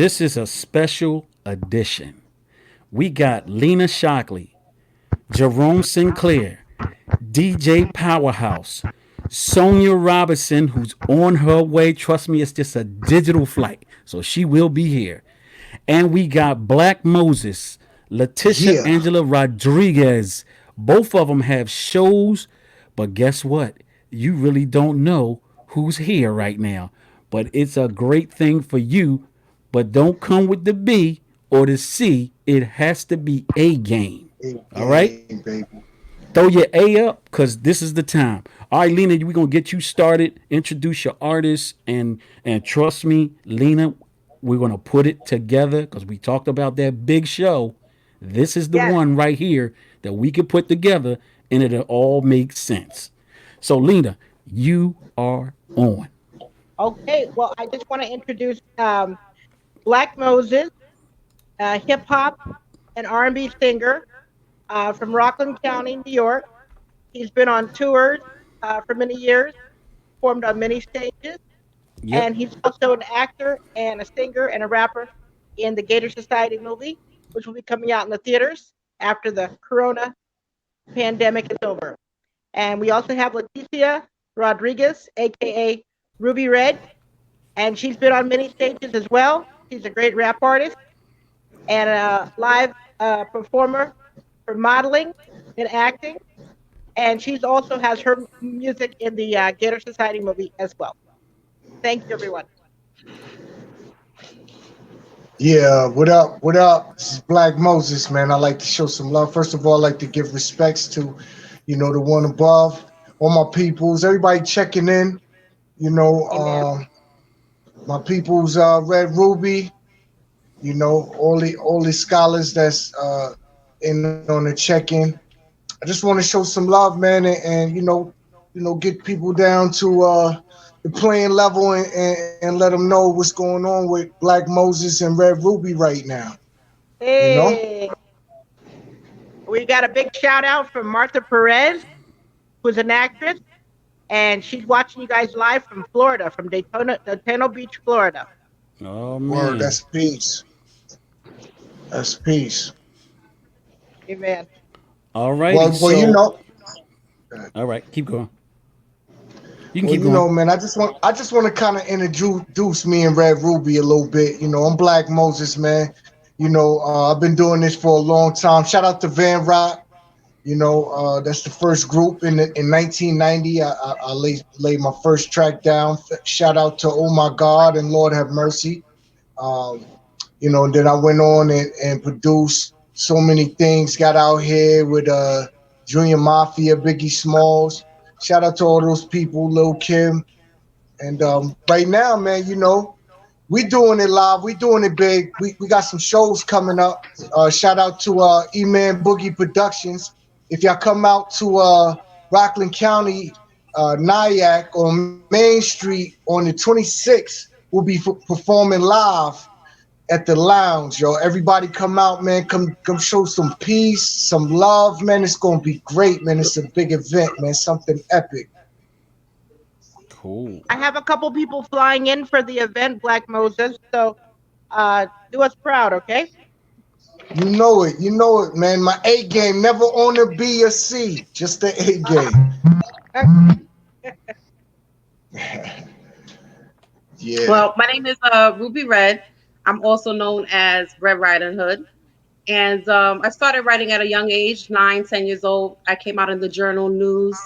This is a special edition. We got Lena Shockley, Jerome Sinclair, DJ Powerhouse, Sonia Robinson, who's on her way. Trust me, it's just a digital flight. So she will be here. And we got Black Moses, Leticia Yeah. Angela Rodriguez. Both of them have shows, but guess what? You really don't know who's here right now. But it's a great thing for you. But don't come with the B or the C. It has to be a game. A All right? game, baby. Throw your A up because this is the time. All right, Lena, we're gonna get you started. Introduce your artist and trust me, Lena, we're gonna put it together because we talked about that big show. This is the Yes. one right here that we can put together and it'll all make sense. So, Lena, you are on. Okay. Well, I just want to introduce Black Moses, hip hop and R&B singer from Rockland County, New York. He's been on tours for many years, performed on many stages, Yep. and he's also an actor and a singer and a rapper in the Gator Society movie, which will be coming out in the theaters after the Corona pandemic is over. And we also have Leticia Rodriguez, aka Ruby Red, and she's been on many stages as well. She's a great rap artist and a live performer for modeling and acting. And she's also has her music in the Gator Society movie as well. Thank you, everyone. Yeah, what up? What up? This is Black Moses, man. I like to show some love. First of all, I like to give respects to, the one above, all my peoples, everybody checking in. You know, Amen. my people's Red Ruby. All the scholars that's in on the check-in. I just want to show some love, man, and get people down to the playing level and let them know what's going on with Black Moses and Red Ruby right now. You know? Hey, we got a big shout out from Martha Perez, who's an actress, and she's watching you guys live from Florida, from Daytona Beach, Florida. Oh Word, man. that's peace. That's peace. Amen. All righty. Well, So, all right, keep going. You can keep going. Man, I just want to kind of introduce me and Red Ruby a little bit. I'm Black Moses, man. I've been doing this for a long time. Shout out to Van Rock. That's the first group in 1990. I laid my first track down. Shout out to Oh My God and Lord Have Mercy. Um, and then I went on and produced so many things. Got out here with Junior Mafia, Biggie Smalls. Shout out to all those people, Lil Kim. And right now, man, we doing it live. We doing it big. We got some shows coming up. Shout out to E-Man Boogie Productions. If y'all come out to Rockland County, Nyack on Main Street on the 26th, we'll be performing live at the lounge, yo. Everybody come out, man. Come show some peace, some love, man. It's gonna be great, man. It's a big event, man. Something epic. Cool. I have a couple people flying in for the event, Black Moses. So do us proud, okay? You know it, man. My A game, never on a B or C, just the A game. Yeah. Well, my name is Ruby Red. I'm also known as Red Riding Hood. And I started writing at a young age, 9, 10 years old. I came out in the journal news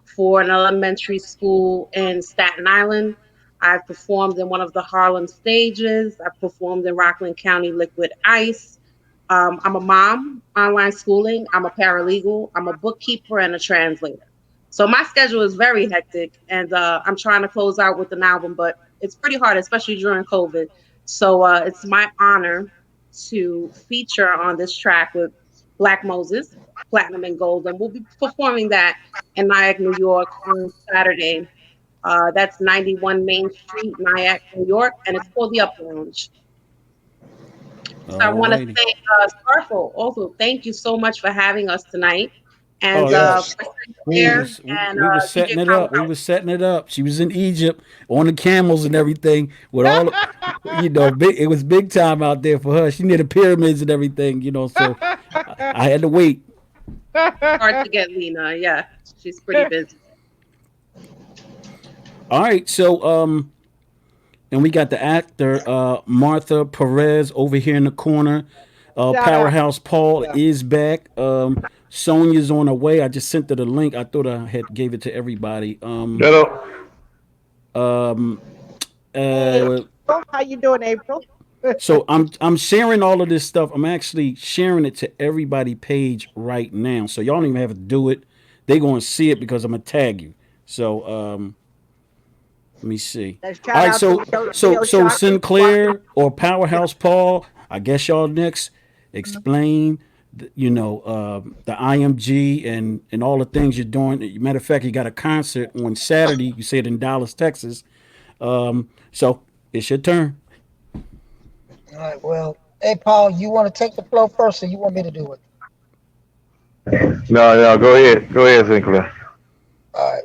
for an elementary school in Staten Island. I've performed in one of the Harlem stages. I've performed in Rockland County Liquid Ice. I'm a mom, online schooling. I'm a paralegal. I'm a bookkeeper and a translator. So my schedule is very hectic, and I'm trying to close out with an album, but it's pretty hard, especially during COVID. So it's my honor to feature on this track with Black Moses, Platinum and Gold, and we'll be performing that in Nyack, New York on Saturday. That's 91 Main Street, Nyack, New York, and it's called the Up Lounge. So I All want to righty. thank Sparkle. Also, thank you so much for having us tonight. And Oh yeah, Yes. Chris we Me. Claire was and we was DJ setting it up. We Powerhouse. was setting it up. She was in Egypt on the camels and everything with all, big. It was big time out there for her. She near the pyramids and everything, So I had to wait. Hard to get Lena. Yeah, she's pretty busy. All right, so and we got the actor Martha Perez over here in the corner. Shout out. Powerhouse Paul Yeah. is back. Sonia's on her way. I just sent her the link. I thought I had gave it to everybody. Hello. Um, Hey, uh, April. How you doing, April? so I'm sharing all of this stuff. I'm actually sharing it to everybody page right now. So y'all don't even have to do it. They gonna see it because I'm gonna tag you. So let me see. And All shout right, out to Leo so Shockley for watching. Sinclair or Powerhouse Paul, I guess y'all next explain, the IMG and all the things you're doing. Matter of fact, you got a concert on Saturday. You said in Dallas, Texas. So it's your turn. All right. Well, hey, Paul, you want to take the flow first, or you want me to do it? No, no, go ahead, Sinclair. All right.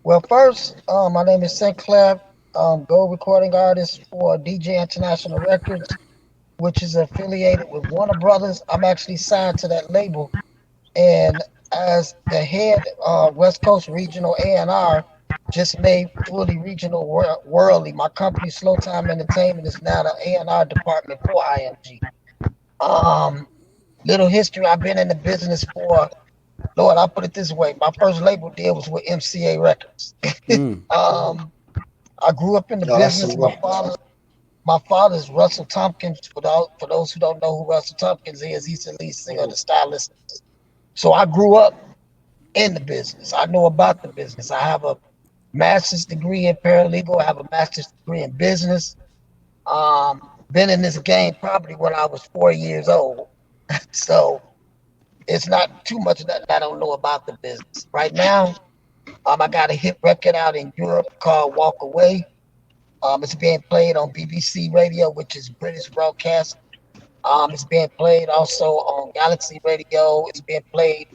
Well, first, my name is Sinclair, Gold recording artist for DJ International Records, which is affiliated with Warner Brothers. I'm actually signed to that label, and as the head West Coast Regional A&R, just made fully regional worldly. My company, Slow Time Entertainment, is now the A&R department for IMG. Um, Little history. I've been in the business for, Lord, I'll put it this way. My first label deal was with MCA Records. Mm. um, I grew up in the No, that's a business. lot. My father's Russell Tompkins. For those who don't know who Russell Tompkins is, he's the lead singer of the Stylist. So I grew up in the business. I know about the business. I have a master's degree in paralegal. I have a master's degree in business. Been in this game probably when I was 4 years old. So it's not too much that I don't know about the business. Right now, I got a hit record out in Europe called Walk Away. It's being played on BBC Radio, which is British broadcast. It's being played also on Galaxy Radio. It's being played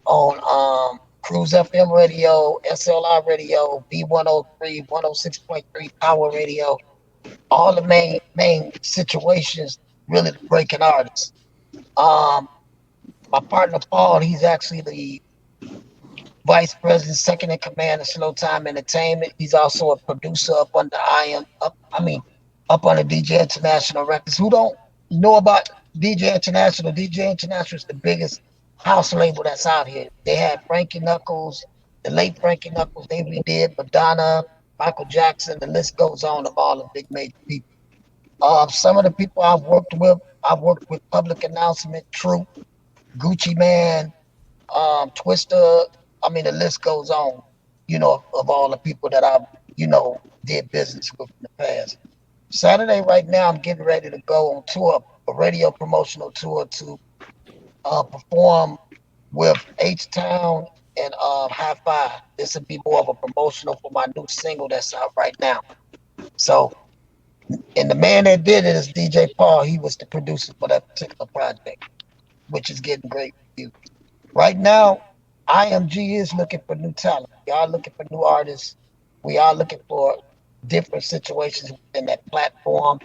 on Cruise FM Radio, SLR Radio, B103, 106.3 Power Radio. All the main situations really the breaking artists. Um, my partner Paul, he's actually the vice president, second in command of Slow Time Entertainment. He's also a producer up under up under DJ International Records. Who don't know about DJ International? DJ International is the biggest house label that's out here. They had Frankie Knuckles, the late Frankie Knuckles. They redid Madonna, Michael Jackson. The list goes on of all the big major people. Some of the people I've worked with Public Announcement, Troop, Gucci Man, Twister. I mean, the list goes on, of all the people that I've, did business with in the past. Saturday, right now, I'm getting ready to go on tour, a radio promotional tour to perform with H Town and High Five. This will be more of a promotional for my new single that's out right now. So, and the man that did it is DJ Paul. He was the producer for that particular project, which is getting great reviews. Right now, IMG is looking for new talent. We are looking for new artists. We are looking for different situations within that platform.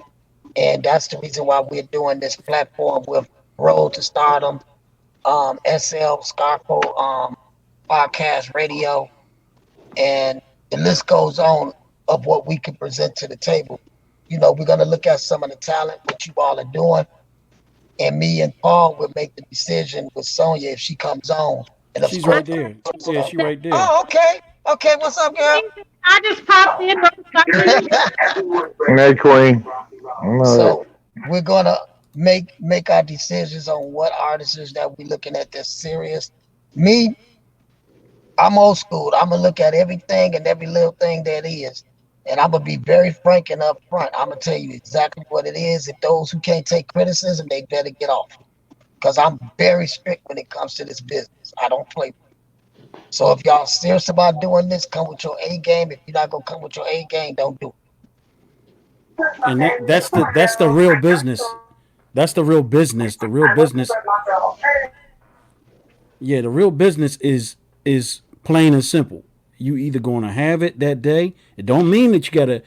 And that's the reason why we're doing this platform with Road to Stardom, SL, Scarfo, podcast, radio, and the list goes on of what we can present to the table. We're going to look at some of the talent, what you all are doing, and me and Paul will make the decision with Sonya if she comes on. And of She's course, right there. Yeah, she right there. oh, okay. Okay, what's up, girl? I just popped in. Hey, Queen. I'm all So we're gonna make our decisions on what artists that we're looking at that's serious. Me, I'm old school. I'm gonna look at everything and every little thing that is. And I'm gonna be very frank and upfront. I'm gonna tell you exactly what it is. If those who can't take criticism, they better get off. Because I'm very strict when it comes to this business. I don't play. So if y'all serious about doing this, come with your A game. If you're not gonna come with your A game, don't do And that's the real business. That's the real business. The real business. Yeah, the real business is plain and simple. You either going to have it that day. It don't mean that you gotta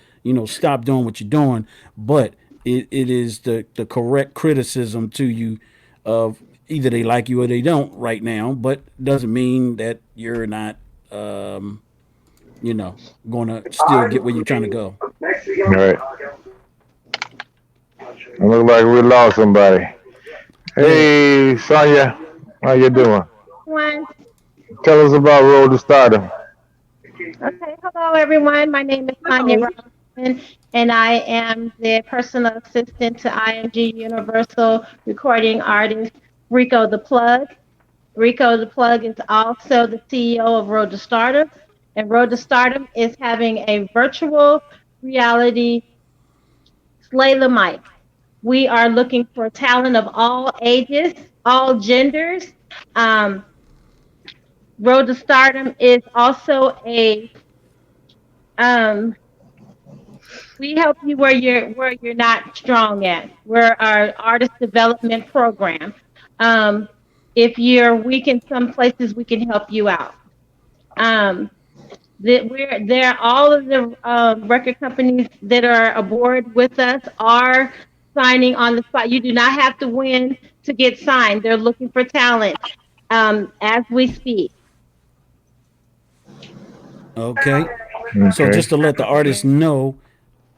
stop doing what you're doing, but it is the correct criticism to you of either they like you or they don't right now. But doesn't mean that you're not um, you know going to still get where you're trying to go. All right. It look like we lost somebody. Yeah. Hey, Sonya, how you doing? Everyone. Tell us about Road to Stardom. Okay, hello everyone. My name is Tanya Hello. Robinson, and I am the personal assistant to IMG Universal recording artist Rico the Plug. Rico the Plug is also the CEO of Road to Stardom, and Road to Stardom is having a virtual reality Slay the Mic. We are looking for talent of all ages, all genders. Um, Road to Stardom is also a um, we help you where you're not strong at. We're our artist development program. Um, if you're weak in some places, we can help you out. Um, that we're there. All of the record companies that are aboard with us are signing on the spot. You do not have to win to get signed. They're looking for talent as we speak. Okay. So Okay. just to let the artists know,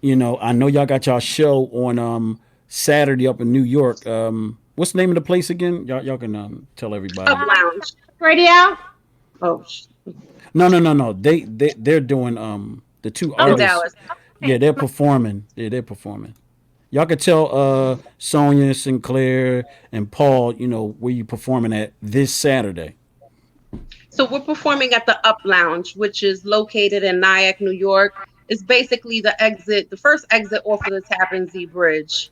I know y'all got y'all show on Saturday up in New York. What's the name of the place again? Y'all can tell Up everybody. lounge. Radio. Oh, No. They're doing the two Oh, in artists. Dallas. Yeah, okay. they're performing. Yeah, they're performing. Y'all could tell Sonia, Sinclair, and Paul, where you performing at this Saturday. So we're performing at the Up Lounge, which is located in Nyack, New York. It's basically the first exit off of the Tappan Zee Bridge.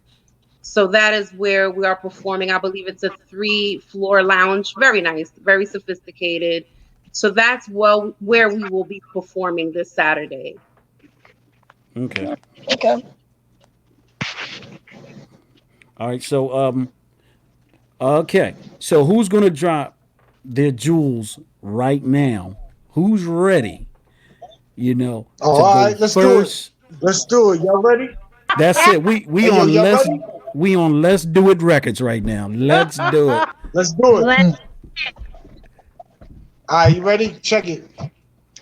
So that is where we are performing. I believe it's a three-floor lounge. Very nice, very sophisticated. So that's where we will be performing this Saturday. Okay. Okay. All right. So okay. So who's gonna drop their jewels right now? Who's ready? All To go right, let's do it. first. Let's do it. Y'all ready? That's it. We Hey, yo, on y'all let's ready? we on let's do it records right now. Let's do it. Let's do it. Let All right, you ready? Check it.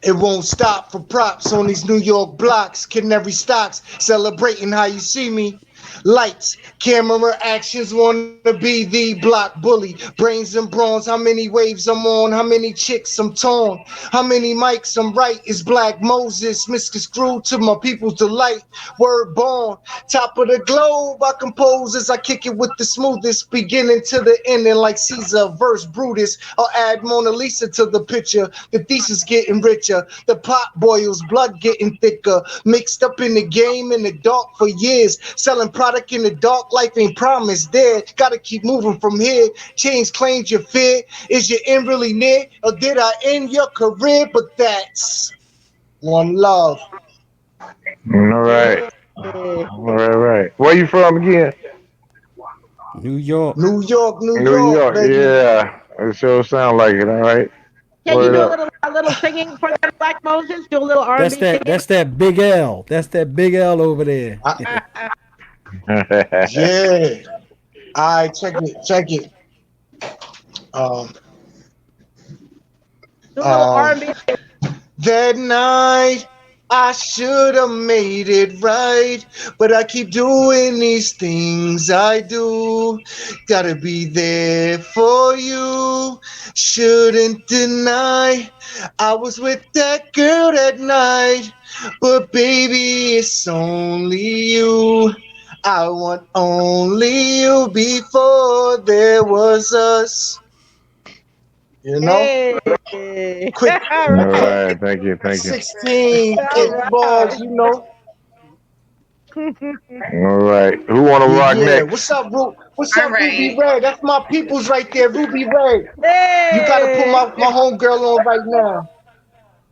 It won't stop for props on these New York blocks. Canary stocks celebrating how you see me. Lights, camera actions, wanna be the block bully. Brains and bronze, how many waves I'm on, how many chicks I'm torn, how many mics I'm right. Is Black Moses misconstrued to my people's delight. Word born, top of the globe. I compose as I kick it with the smoothest, beginning to the ending like Caesar verse Brutus. I'll add Mona Lisa to the picture. The thesis getting richer, the pot boils, blood getting thicker. Mixed up in the game in the dark for years, selling product in the dark. Life ain't promised there. Gotta keep moving from here. Change claims your fear. Is your end really near, or did I end your career? But that's one love. All right. Hey. All right, right. Where you from again? New York. New New York, York. baby. Yeah. It sure sound like it. All right. Can you Word do up. a little singing for that Black Moses? Do a little That's R&B that. singing. That's that big L. That's that big L over there. I, yeah. All right, check it. Um, Do a little um, R&B. that night I should have made it right, but I keep doing these things I do. Gotta be there for you. Shouldn't deny I was with that girl that night, but baby, it's only you. I want only you before there was us. You know, Hey. quick, All All right. right. Thank you. Thank you. 16 All hit bars, right. you know. All right. Who want to Yeah, rock yeah. next? What's All up, Ruby right. Red? That's my people's right there, Ruby Red. You gotta put Hey. my homegirl on right now.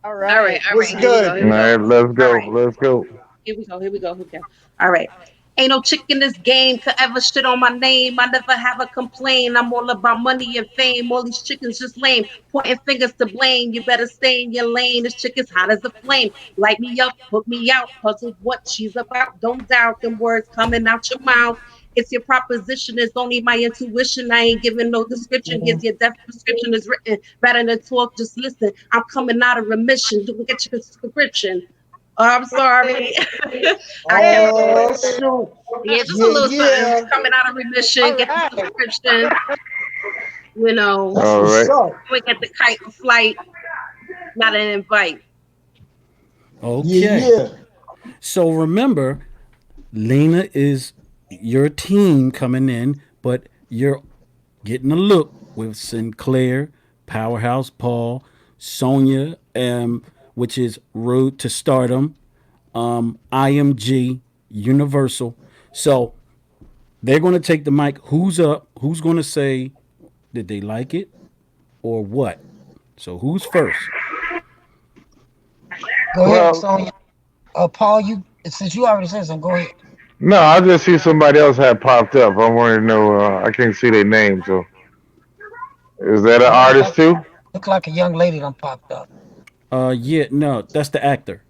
All All right. right. All What's right. Here we go. good? Here All we go. right. Let's All go. right. Let's go. Here we go. Here we go. Here we go. All right. Ain't no chick in this game could ever shit on my name. I never have a complaint. I'm all about money and fame. All these chickens just lame, pointing fingers to blame. You better stay in your lane. This chick is hot as a flame. Light me up, put me out. Puzzled what she's about. Don't doubt them words coming out your mouth. It's your proposition. It's only my intuition. I ain't giving no description. Here's your death prescription is written. Rather than talk, just listen. I'm coming out of remission. Don't get your prescription. Oh, I'm sorry. I can't do Oh it. shoot. Yeah, just a Yeah, little something. yeah. Coming out of remission, All get the right. subscription, you know, That's All what's right. up. we get the kite and flight, not an invite. Yeah, Okay. yeah. So remember, Lena is your team coming in, but you're getting a look with Sinclair, Powerhouse Paul, Sonia, which is Road to Stardom, IMG, Universal. So they're going to take the mic. Who's up? Who's going to say did they like it or what? So who's first? Go ahead, Well, Sonya. Paul, you since you already said something, go ahead. no, I just see somebody else had popped up. I wanted to know. I can't see their name, so is that an Look artist like too? look like a young lady done popped up. Yeah, no, that's the actor.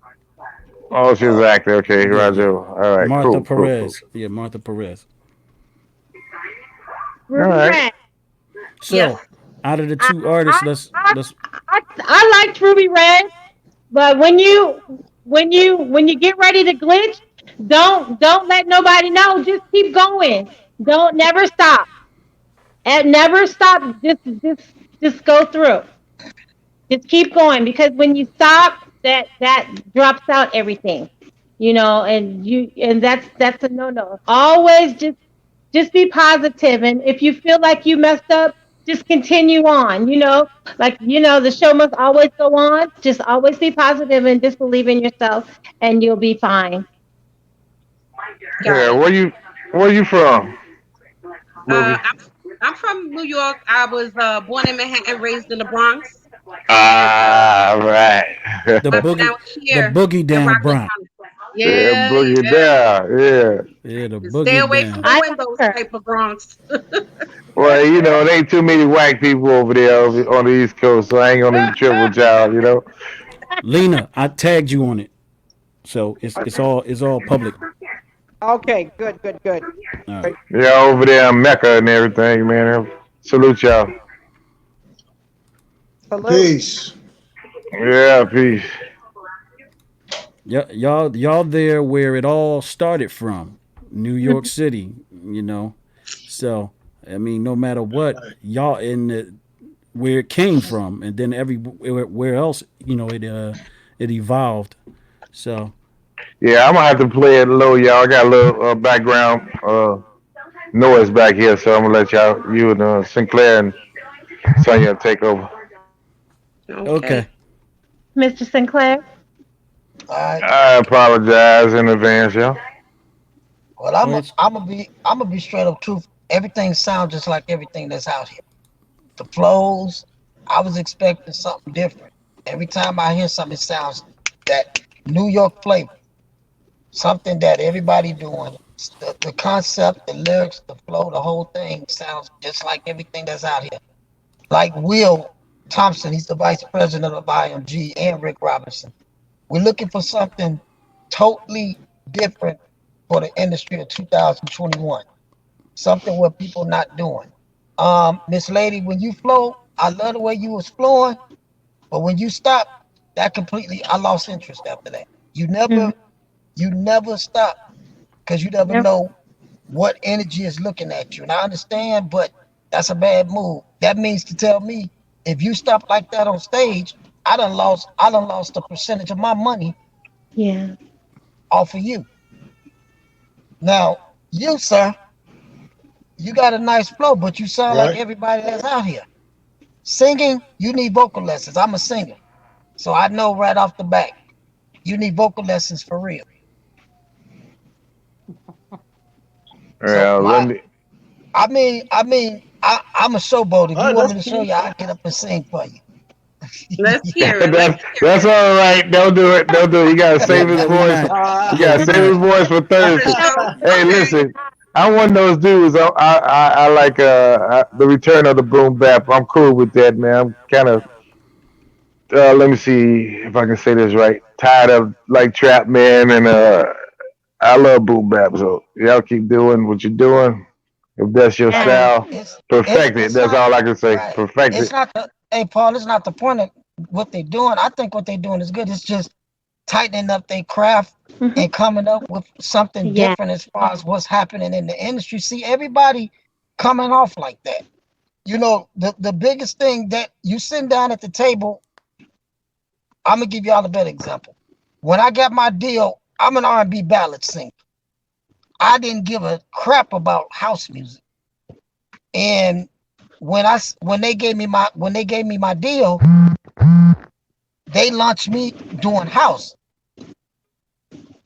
Oh, she's an Uh, actor. Okay, Yeah, yeah. Roger. All right, Martha cool, cool, cool. Perez. Yeah, Martha Perez. All Ruby right. Red. So, Yes. out of the I, two artists, I, I, let's I liked Ruby Red, but when you get ready to glitch, don't let nobody know. Just keep going. Don't never stop. And never stop. Just go through. Just keep going because when you stop, that drops out everything. And that's a no. Always just be positive, and if you feel like you messed up, just continue on. The show must always go on. Just always be positive and just believe in yourself, and you'll be fine. Got Yeah, it. where you from, Uh, Ruby? I'm, I'm from New York. I was born in Manhattan, raised in the Bronx. Ah, right. the Left boogie down the here boogie in down Rockland Bronx. County. Yeah, Yeah, boogie yeah. down. Yeah. Yeah, the Stay boogie away from down. the I like windows her. type of Bronx. Well, there ain't too many white people over there on the East Coast, so I ain't gonna even trip with y'all. Lena, I tagged you on it. So it's all public. Okay, good, good, good. All right. Yeah, over there in Mecca and everything, man. Salute y'all. Salute. Peace. Yeah, peace. Y'all there where it all started from. New York City, you know. So, I mean, no matter what, y'all in the where it came from, and then everywhere else, it evolved. So, Yeah, I'm gonna have to play it low, y'all. I got a little background noise back here, so I'm gonna let you and Sinclair and Sonya take over. Okay. okay. Mr. Sinclair. all right. I apologize in advance, y'all. Well, Go ahead. I'm gonna be straight up truth. Everything sounds just like everything that's out here. The flows, I was expecting something different. Every time I hear something, it sounds that New York flavor, something that everybody doing. The concept, the lyrics, the flow, the whole thing sounds just like everything that's out here. Like Will Thompson, he's the vice president of IMG, and Rick Robinson. We're looking for something totally different for the industry of 2021. Something where people not doing. Miss Lady, when you flow, I love the way you was flowing, but when you stop, that completely I lost interest after that. You Mhm. never you never stop because you never Yep. know what energy is looking at you. And I understand, but that's a bad move. That means to tell me if you stop like that on stage, I done lost a percentage of my money Yeah. off of you. Now, you, sir, you got a nice flow, but you sound like Right. everybody that's out here. Singing, you need vocal lessons. I'm a singer. So I know right off the bat, you need vocal lessons for real. So Yeah, let me. I'm a showboat. If All you right, want that's me to show cool. you, I'll get up and sing for you. Let's hear it. Let's hear That's all right. Don't do it. Don't do it. You gotta Yeah, save his we're voice. not. You Yeah, gotta we're save his not. voice for Thursday. it. Hey, Okay. listen. I'm one of those dudes. I like the return of the boom bap. I'm cool with that, man. I'm kind of let me see if I can say this right. Tired of like trap man and I love boom bap. So y'all keep doing what you're doing. If that's your And style, It's perfect it. it's That's not all I can say. right. Perfect It's it. not the hey Paul. It's not the point of what they're doing. I think what they're doing is good. It's just tightening up their craft mhm, and coming up with something yeah, different as far as what's happening in the industry. See, everybody coming off like that. You know, the biggest thing that you sitting down at the table, I'm gonna give y'all a better example. When I got my deal, I'm an R&B ballad singer. I didn't give a crap about house music. And when they gave me my deal, they launched me doing house.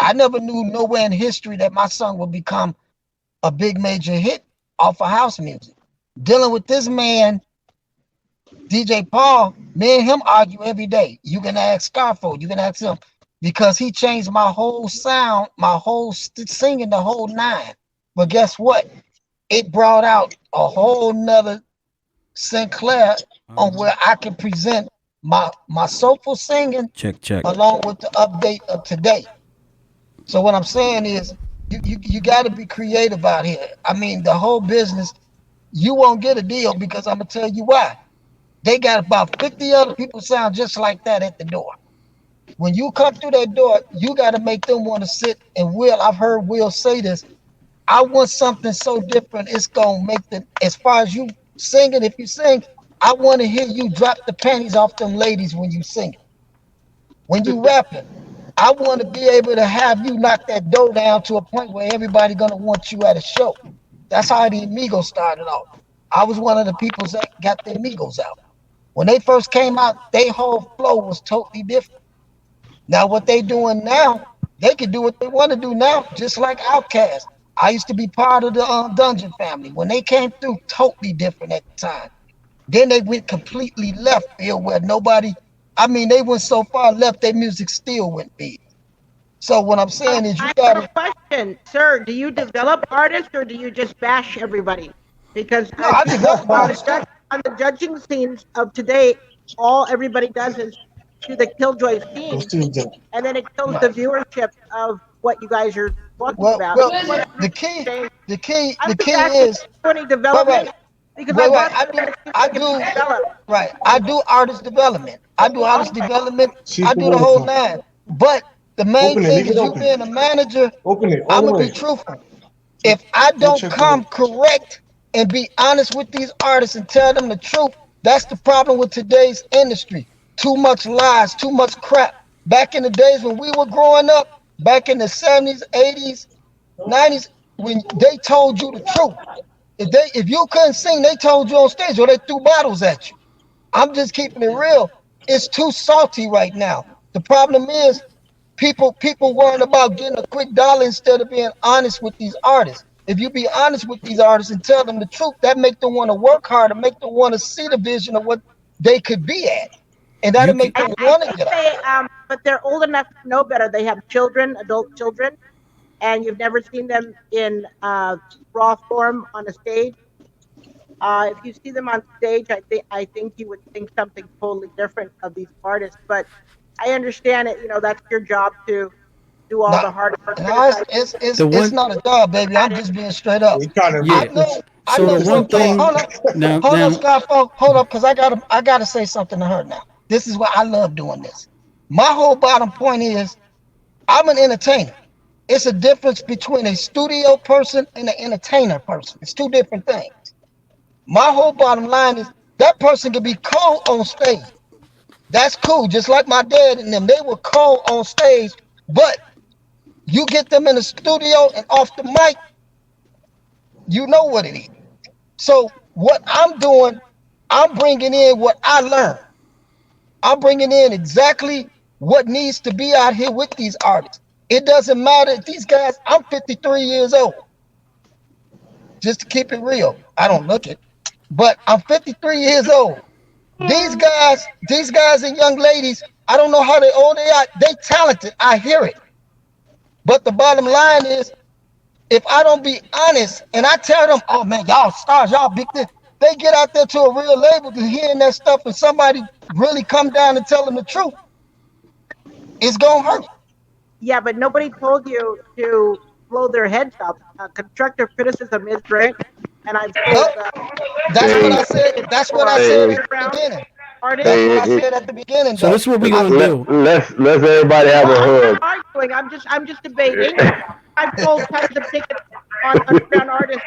I never knew nowhere in history that my song would become a big major hit off of house music. Dealing with this man, DJ Paul, me and him argue every day. You can ask Scarfo, you can ask him, because he changed my whole sound, my whole singing, the whole nine. But guess what? It brought out a whole nother Sinclair on where I can present my soulful singing Check, check. along with the update of today. So what I'm saying is you got to be creative out here. I mean, the whole business, you won't get a deal because I'm gonna tell you why. They got about 50 other people sound just like that at the door. When you come through that door, you got to make them want to sit. And Will, I've heard Will say this. I want something so different. It's gonna make the as far as you singing. If you sing, I want to hear you drop the panties off them ladies when you sing. When you rapping, I want to be able to have you knock that door down to a point where everybody gonna want you at a show. That's how the Amigos started off. I was one of the people that got the Amigos out. When they first came out, their whole flow was totally different. Now what they doing now, they can do what they want to do now, just like Outkast. I used to be part of the Dungeon family. When they came through, totally different at the time. Then they went completely left field where nobody, I mean, they went so far left, their music still went big. So what I'm saying is you I have a gotta, question, sir. Do you develop artists or do you just bash everybody? Because no, I've I seen develop artists too. on the judging scenes of today, all everybody does is do the Killjoy Go theme, see them. and then it kills the Right. viewership of what you guys are talking about. Well, So what the I'm key, saying, the I'm just key asking is, for any wait, development wait, because I've wait. watched the I get do, developed. right. I do artist development. I do artist Okay. development. See I the do the water whole pump. nine. But the main Open it. thing Leave it is you open. being a manager. Open it all I'm the gonna be way. truthful. If I Go don't check the water. come correct and be honest with these artists and tell them the truth, that's the problem with today's industry. Too much lies, too much crap. Back in the days when we were growing up, back in the 70s, 80s, 90s, when they told you the truth. If you couldn't sing, they told you on stage or they threw bottles at you. I'm just keeping it real. It's too salty right now. The problem is people worrying about getting a quick dollar instead of being honest with these artists. If you be honest with these artists and tell them the truth, that make them want to work harder, make them want to see the vision of what they could be at, and You that'll can. make them I want to think get out they, there. but they're old enough to know better. They have children, adult children, and you've never seen them in raw form on a stage. If you see them on stage, I think you would think something totally different of these artists. But I understand it. That's your job to do all Now, the hard work, now criticize, The it's one. not a job, baby. I'm just being straight up. We trying to I Yeah. know, I So know the fix one the Scarfo. thing. thing. Hold on, Now. Scarfo. Hold up, cause I gotta say something to her now. This is why I love doing this. My whole bottom point is I'm an entertainer. It's a difference between a studio person and an entertainer person. It's two different things. My whole bottom line is that person can be cold on stage. That's cool. Just like my dad and them, they were cold on stage, but you get them in the studio and off the mic, you know what it is. So what I'm doing, I'm bringing in what I learned. I'm bringing in exactly what needs to be out here with these artists. It doesn't matter if these guys, I'm 53 years old, just to keep it real. I don't look it, but I'm 53 years old. These guys and young ladies, I don't know how they old they are. They talented. I hear it. But the bottom line is, if I don't be honest and I tell them, oh man, y'all stars, y'all big this, they get out there to a real label to hearing that stuff and somebody really come down and tell them the truth, it's gonna hurt. Yeah, but nobody told you to blow their heads up. Constructive criticism is great, and I've told Well, that's what Hey, I said. That's what I for said at hey, the underground beginning. That's artists. what I hey, said at the beginning, So though. this is what we're I, gonna do. let's everybody have Well, a I'm hug. not arguing. I'm just debating. I've sold tons of tickets on underground artists,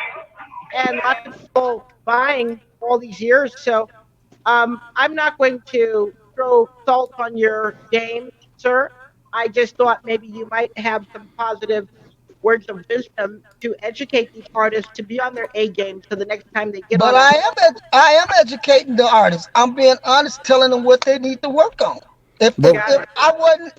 and lots of people buying all these years. So I'm not going to throw salt on your game, sir. I just thought maybe you might have some positive words of wisdom to educate these artists to be on their A game so the next time they get but on a I am educating the artists. I'm being honest, telling them what they need to work on. If if, But if got it. I wasn't,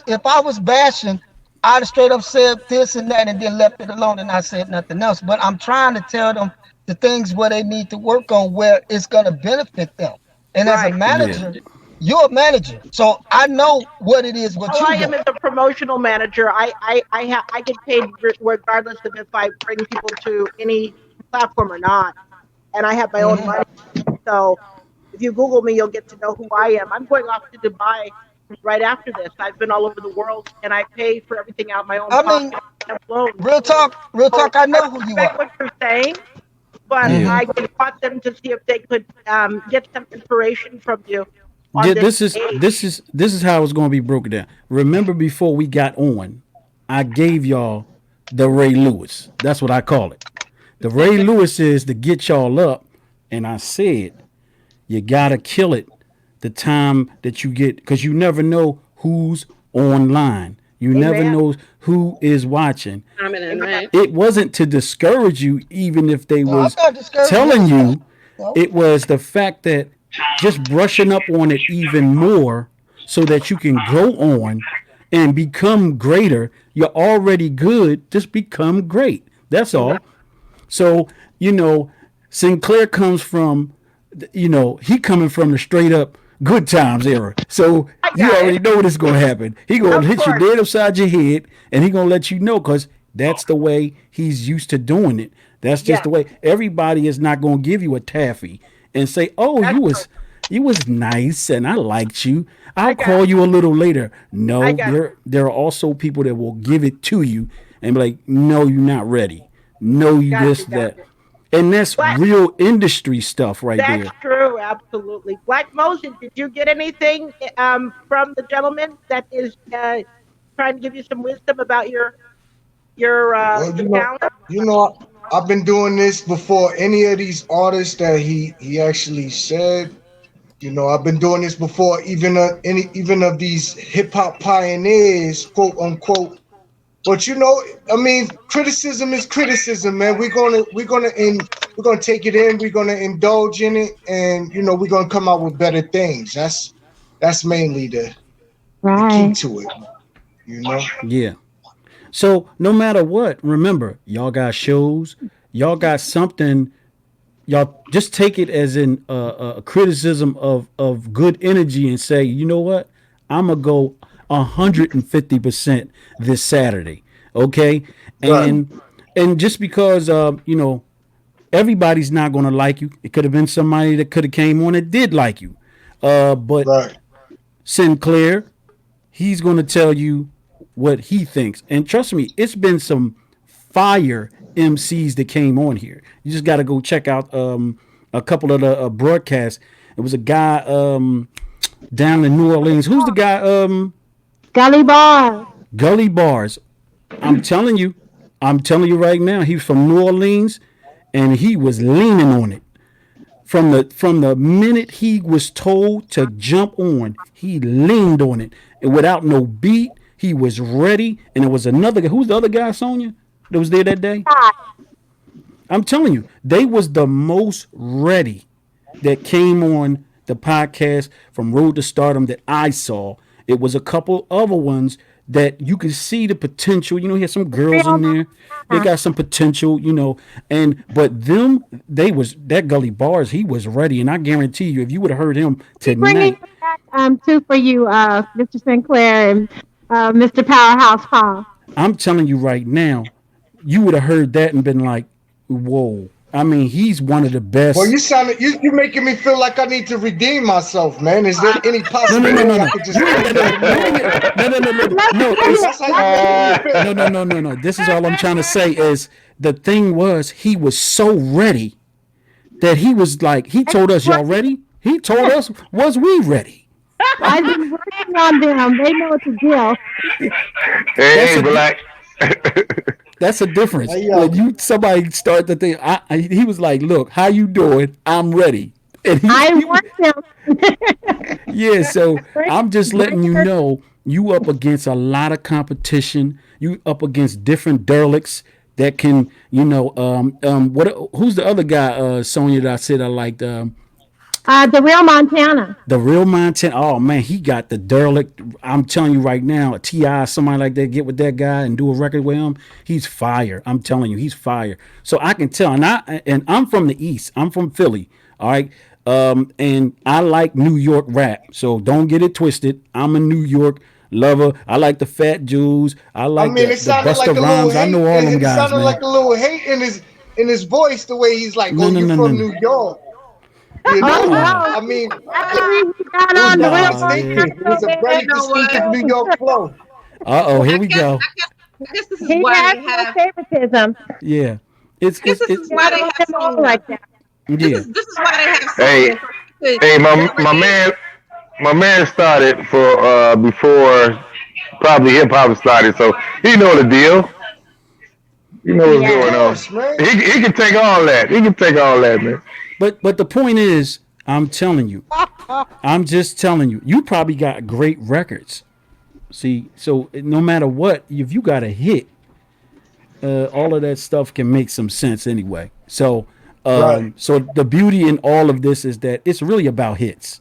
if I was bashing, I'd have straight up said this and that and then left it alone and I said nothing else. But I'm trying to tell them the things where they need to work on where it's gonna benefit them. And as a Right. yeah, manager, you're a manager, so I know what it is what All you I do. am is a promotional manager. I get paid regardless of if I bring people to any platform or not, and I have my own Mhm. money. So if you Google me, you'll get to know who I am. I'm going off to Dubai right after this. I've been all over the world, and I pay for everything out of my own I mean, pocket. I have loans. real So talk. I I know who you respect are. what you're saying, but yeah. Hmm. I just want them to see if they could get some inspiration from you on Yeah, this this is this age. is this is how it's going to be broken down. Remember, before we got on, I gave y'all the Ray Lewis. That's what I call it. The Ray Lewis is to get y'all up, and I said you gotta kill it the time that you get, because you never know who's online. You never Amen. know who is watching. Prominent, Amen. right? It wasn't to discourage you, even if they No, I'm was not discouraging telling anything. you. No. It was the fact that just brushing up on it even more so that you can grow on and become greater. You're already good, just become great. That's Amen. all. So, you know, Sinclair comes from, he coming from the straight up good times era. So I you got it. already know what is going to happen. He going Of to hit you course. dead upside your head, and he going to let you know, because that's the way he's used to doing it. That's just Yes, the way. Everybody is not going to give you a taffy and say, oh, that's you true. was you was nice and I liked you. I I'll got call it. you a little later. I No, got it. there are also people that will give it to you and be like, no, you're not ready. No, you Got this, you. Got that. you. And that's Black. real industry stuff right That's there. true. Absolutely. Black Moses, did you get anything from the gentleman that is trying to give you some wisdom about Well, your talent? I've been doing this before any of these artists that he actually said. I've been doing this before even of these hip hop pioneers, quote unquote. But I mean, criticism is criticism, man. We're gonna take it in. We're gonna indulge in it, and we're gonna come out with better things. That's mainly the key Right. to it. You know. Yeah. So no matter what, remember, y'all got shows, y'all got something. Y'all just take it as in a criticism of good energy and say, you know what, I'm gonna go 150% this Saturday, okay? Right. And just because everybody's not gonna like you, it could have been somebody that could have came on that did like you, but Right. Sinclair, he's going to tell you what he thinks. And trust me, it's been some fire MCs that came on here. You just got to go check out a couple of the broadcasts. It was a guy down in New Orleans. Who's the guy? Gully Bar. Gully Bars. I'm telling you, I'm telling you right now, he's from New Orleans, and he was leaning on it. From the minute he was told to jump on, he leaned on it, and without no beat, he was ready. And it was another guy. Who's the other guy, Sonia, that was there that day? I'm telling you, they was the most ready that came on the podcast from Road to Stardom that I saw. It was a couple other ones that you can see the potential. You know, he had some girls Real in there. They Montana. got some potential, you know, and but them, they was that Gully Bars. He was ready, and I guarantee you, if you would have heard him We bringing tonight, you back too for you, Mr. Sinclair and Mr. Powerhouse Paul. I'm telling you right now, you would have heard that and been like, "Whoa!" I mean, he's one of the Well, best. you making me feel like I need to redeem myself, man. Is there any No, no, no, no, possibility I no. could just You ain't come got a no. little You ain't more? get, no, no, no, no, no. Let's No, bring it's it. That's how you Let's making me no, feel. no, no, no, no. This is all I'm trying to say is the thing was he was so ready that he was like he I've told been us y'all working. ready. He told us was we ready. I've been working on them. They know what to do. That's Hey, a black. that's a difference Hey when yo, you somebody start the thing. He was like, look, how you doing? I'm ready, and I he was want them. yeah. So bring, I'm just bring letting you her. know you up against a lot of competition. You up against different derelicts that can, you know, what? Who's the other guy, Sonya? That I said I liked. The real Montana. The real Montana. Oh man, he got the derelict. I'm telling you right now, a Ti, somebody like that, get with that guy and do a record with him. He's fire. I'm telling you, he's fire. So I can tell, and I'm from the East. I'm from Philly. All right. And I like New York rap. So don't get it twisted. I'm a New York lover. I like the Fat Jews. I I like mean, it the sounded Busta like a little Rhymes. I hate. know all them It guys, sounded man. like a little hate in his voice, the way he's like, No, "Oh, no, you no, no, from no. New York?" You Oh know. Nah, no. I mean, Actually, he got it was on the very real nah, man. Montana distinctive. It so was a bad. very You know He distinctive what? feels New he York shook. flow. Here I we guess go. I guess I guess this is He why has they no have favoritism. Yeah, it's I guess this He is why can't they love have them all Sonya. like that. yeah. This is why they have Hey, Sonya. Because hey, they my already man started for before probably hip hop started, so he know the deal. He know what's Of Yeah. going on. course, man. He can take all that. He can take all that, man. But the point is, I'm telling you, I'm just telling you, you probably got great records. See, so no matter what, if you got a hit, all of that stuff can make some sense anyway. So, Right. so the beauty in all of this is that it's really about hits.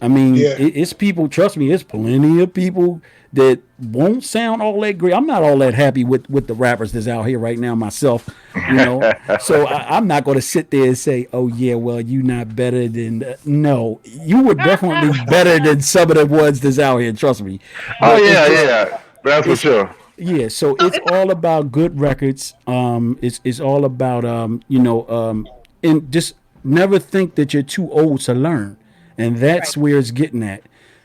I mean, Yeah. it's people. Trust me, it's plenty of people that won't sound all that great. I'm not all that happy with the rappers that's out here right now myself. You know, so I'm not going to sit there and say, "Oh yeah, well you not better than." No, you were definitely better than some of the ones that's out here. Trust me, Oh but it's yeah, just Right. yeah. That's for it's sure. yeah, so so it's all about good records. It's all about and just never think that you're too old to learn, and right. that's where it's getting at.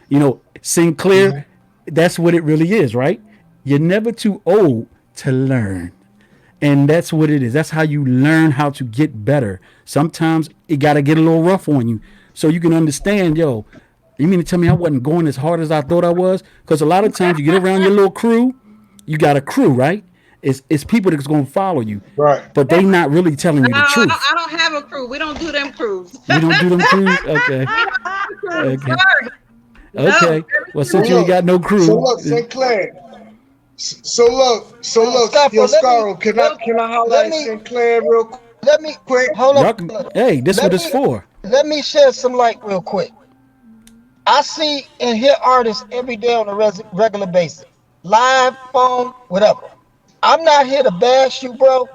You know, Sinclair, that's what it really is, right? You're never too old to learn, and that's what it is. That's how you learn how to get better. Sometimes it got to get a little rough on you, so you can understand. Yo, you mean to tell me I wasn't going as hard as I thought I was? Because a lot of times you get around your little crew, you got a crew, right? It's people that's gonna follow you, Right. but they not really telling No, you the truth. I don't have a crew. We don't do them crews. You don't do them crews, okay, We don't do crews. okay, Sorry. No, okay. Well, So since you ain't look. got no So crew, look, Sinclair. So look, yo, Scaffold, Scaro, can I holler let at me Sinclair real quick? let me hold y'all up. can. Hey, this what Let it's me for. let me shed some light real quick. I see and hear artists every day on a regular basis, live, phone, whatever. I'm not here to bash you, bro.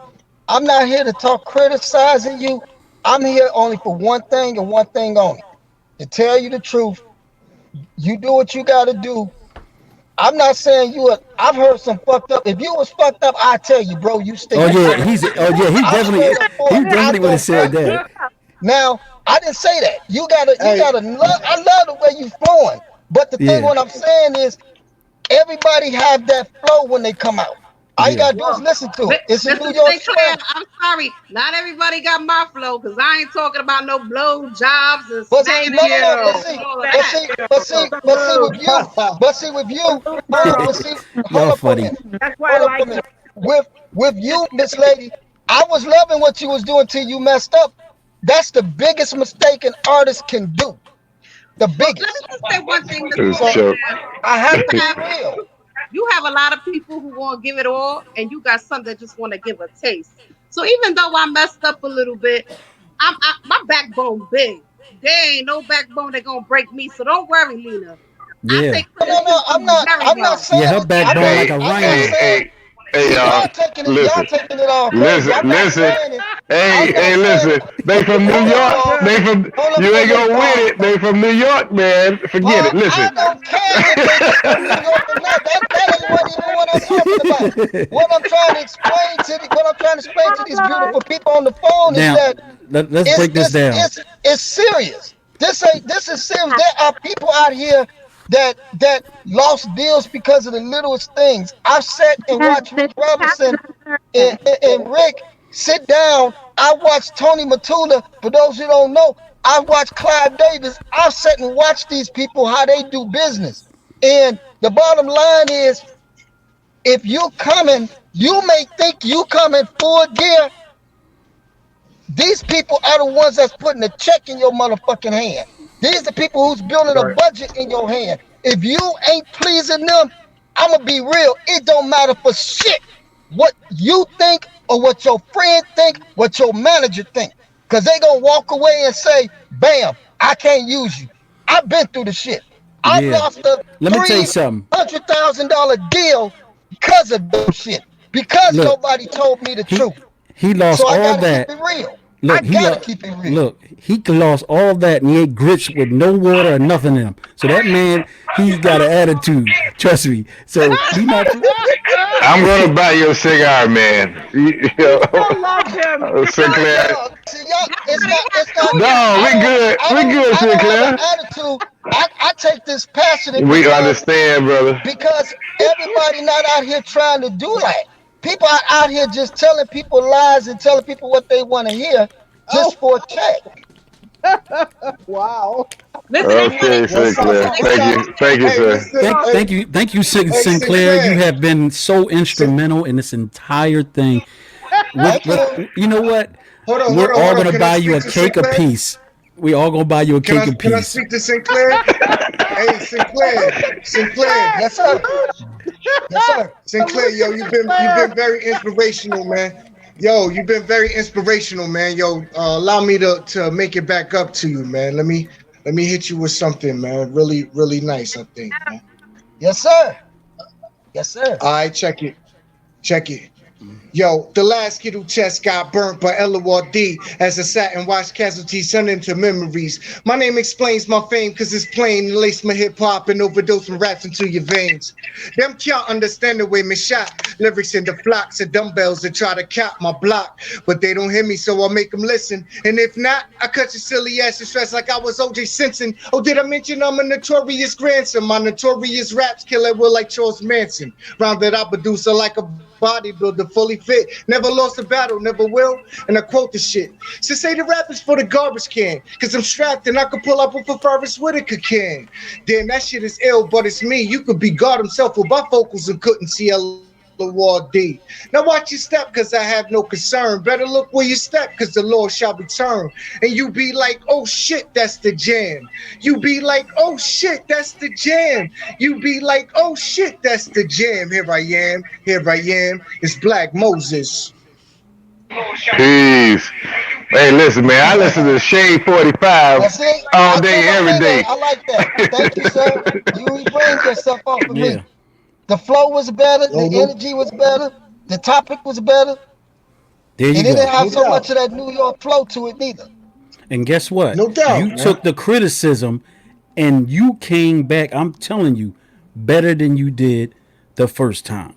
I'm not here to talk criticizing you. I'm here only for one thing and one thing only. To tell you the truth, you do what you got to do. I'm not saying you are. I've heard some fucked up. If you was fucked up, I tell you, bro, you stay Oh the yeah, fuck away. he I'm definitely straight up for he it. I definitely would have don't said play. that. Now, I didn't say that. You Hey, gotta love. I love the way you flowing. But the thing, Yeah, what I'm saying is, everybody have that flow when they come out. All you yeah. gotta do is listen to it. It's a Mr. New York Sinclair, swag. I'm sorry. Not everybody got my flow because I ain't talking about no blow jobs and But see, smacking no, no, no. ass and all of that. But see, with you, but see, hold Y'all up for a funny. minute. Hold up for a minute. With you, Miss Lady, I was loving what you was doing till you messed up. That's the biggest mistake an artist can do. The Well, let me biggest. just say one thing, Mr. It's a So joke. Sinclair. I You have to be have real. you have a lot of people who want to give it all, and you got some that just want to give a taste. So even though I messed up a little bit, my backbone big. There ain't no backbone that gonna break me. So don't worry, Lena. I Yeah. say No, criticism very I'm not well. Yeah, saying her it. I'm backbone not. like Hey, a I'm not rhino. hey, saying. hey, hey, See, y'all listen, taking it all crazy. listen, I'm not listen. saying it. Hey, I'm not hey, saying listen. it. They from New Hold up, York. Paul. They from Hold up you a ain't minute, gonna win Paul. it. They from New York, man. Forget it. Paul, I Listen. don't care if they from New York or not. That ain't what even what I'm talking about. What I'm trying to explain to these beautiful people on the phone is Now, that let's it's break this it's down. it's it's serious. This is serious. There are people out here that lost deals because of the littlest things. I've sat and Yes, watched this Rick is Robinson happening. and Rick sit down. I watched Tony Matula. For those who don't know, I watched Clive Davis. I've sat and watched these people how they do business. And the bottom line is, if you coming, you may think you coming full gear. These people are the ones that's putting a check in your motherfucking hand. These are the people who's building a Right. budget in your hand. If you ain't pleasing them, I'ma be real. It don't matter for shit what you think or what your friend think, what your manager think. Cause they gonna walk away and say, bam, I can't use you. I've been through the shit. I've Yeah. lost a Let me tell you something. $300,000 deal because of dumb shit. Because Look, nobody told me the he truth. he lost So I all gotta keep that. it real. I Look, he gotta lost. keep it real. Look, he lost all that, and he ate grits with no water or nothing in him. So that man, he's got an attitude. Trust me. So he not. I'm gonna buy you a cigar, man. We still love him. Sinclair. No, see y'all, That's what he has told you. No, we good, I don't have an Sinclair. attitude. I take this passionate We understand, brother. because everybody not out here trying to do that. People are out here just telling people lies and telling people what they want to hear Oh, just for a check. wow. Listen, they said Okay, Well, stop, Sinclair. stop, they well, said stop. Thank you, Hey, sir. listen. Hey, Thank you, hey, Sinclair. You Sinclair. have been so Sin- instrumental in this entire thing. Thank With you. you know what? Hold We're on, all hold on. gonna Can I buy you speak a to cake Sinclair? apiece. We all gonna buy you a cake Can I apiece. speak to Sinclair? Hey, Sinclair. Sinclair. Yes, sir. Yes, sir. Sinclair, Salute to yo, you've Sinclair. been very inspirational, man. Yo, you've been very inspirational, man. Yo, allow me to make it back up to you, man. Let me hit you with something, man. Really, really nice, I think, man. Yes, sir. Yes, sir. All right, check it. Check it. Yo, the last kid who chest got burnt by LORD as I sat and watched casualties turn into memories. My name explains my fame cause it's plain, lace my hip hop and overdose my raps into your veins. Them can't understand the way me shot lyrics into flocks of dumbbells that try to cap my block, but they don't hear me, so I make them listen. And if not, I cut your silly ass and stress like I was OJ Simpson. Oh, did I mention I'm a notorious grandson? My notorious raps killer will like Charles Manson. Rounded up producer like a bodybuilder, fully fit. Never lost a battle, never will. And I quote the shit. So say the rap is for the garbage can, cause I'm strapped and I could pull up with a Forrest Whitaker can. Damn, that shit is ill, but it's me. You could be God himself with bifocals and couldn't see LORD. Now watch your step, cause I have no concern. Better look where you step, cause the Lord shall return. And you be like, oh shit, that's the jam. You be like, oh shit, that's the jam. You be like, oh shit, that's the jam. Here I am. It's Black Moses. Peace. Hey, listen, man. I listen to Shade 45 That's it. all I day, told my every man that. day. I like that. Thank you, sir. You rebrained yourself off of me. Yeah. The flow was better. The No, no, energy was better. The topic was better. There you And it didn't go. have no so much doubt. of that New York flow to it neither. And guess what? No You doubt, man. took the criticism and you came back, I'm telling you, better than you did the first time.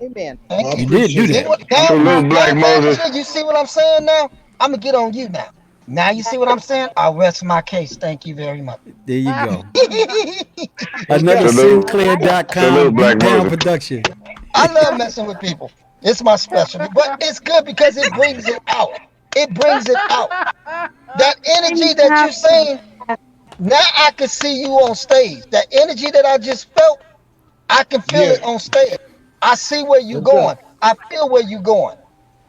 Amen. Thank I You you. did do appreciate See that. that. what now? Salute, Black Now, Moses. Pastor, you see what I'm saying now? I'm gonna get on you now. Now you see what I'm saying? I'll rest my case. Thank you very much. There you go. No Another doubt. Salute. Sinclair.com Salute, Black beatdown Moses. production. I love messing with people. It's my specialty, but it's good because it brings it out. It brings it out. That energy that you're saying, now I can see you on stage. That energy that I just felt, I can feel Yeah, it on stage. I see where you're no going. doubt. I feel where you're going.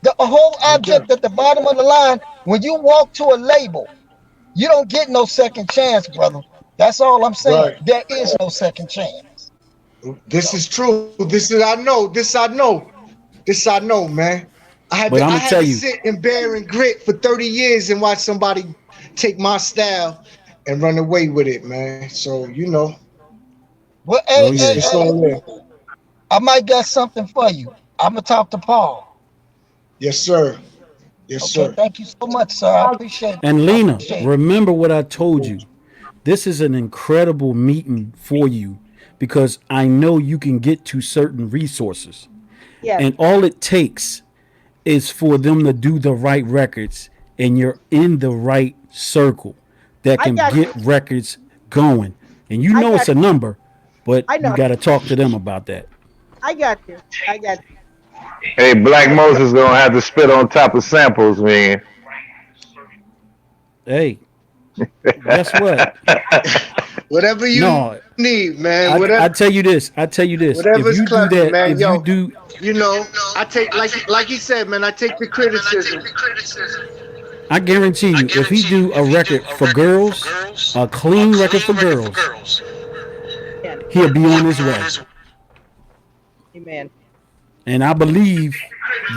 The whole No doubt. object at the bottom of the line, when you walk to a label, you don't get no second chance, brother. That's all I'm saying. Right. There is no second chance. This is true. This is I know. This I know. This I know, man. But I'm I gonna had tell to you, sit and bear and grit for 30 years and watch somebody take my style and run away with it, man. So, Well, Oh hey, yeah. hey, It's hey, all there. I might got something for you. I'm gonna talk to Paul. Yes, sir. Yes, Okay, sir. thank you so much, sir. I appreciate it. And I Lena, appreciate it. remember what I told you. This is an incredible meeting for you because I know you can get to certain resources. Yes, And all it takes is for them to do the right records and you're in the right circle that I can got get you. records going. And you I know it's got a you. number, but I you know. got to talk to them about that. I got you. I got you. Hey, Black Moses gonna have to spit on top of samples, man. Hey, guess what? Whatever you No, need, man. Whatever, I tell you this. I tell you this. whatever's If you clever, do man. that, if Yo, you do, you know, I take like he said, man. I take the criticism. I guarantee you, if he do a record for girls, a clean record for girls, Amen. he'll be on his way. Amen. And I believe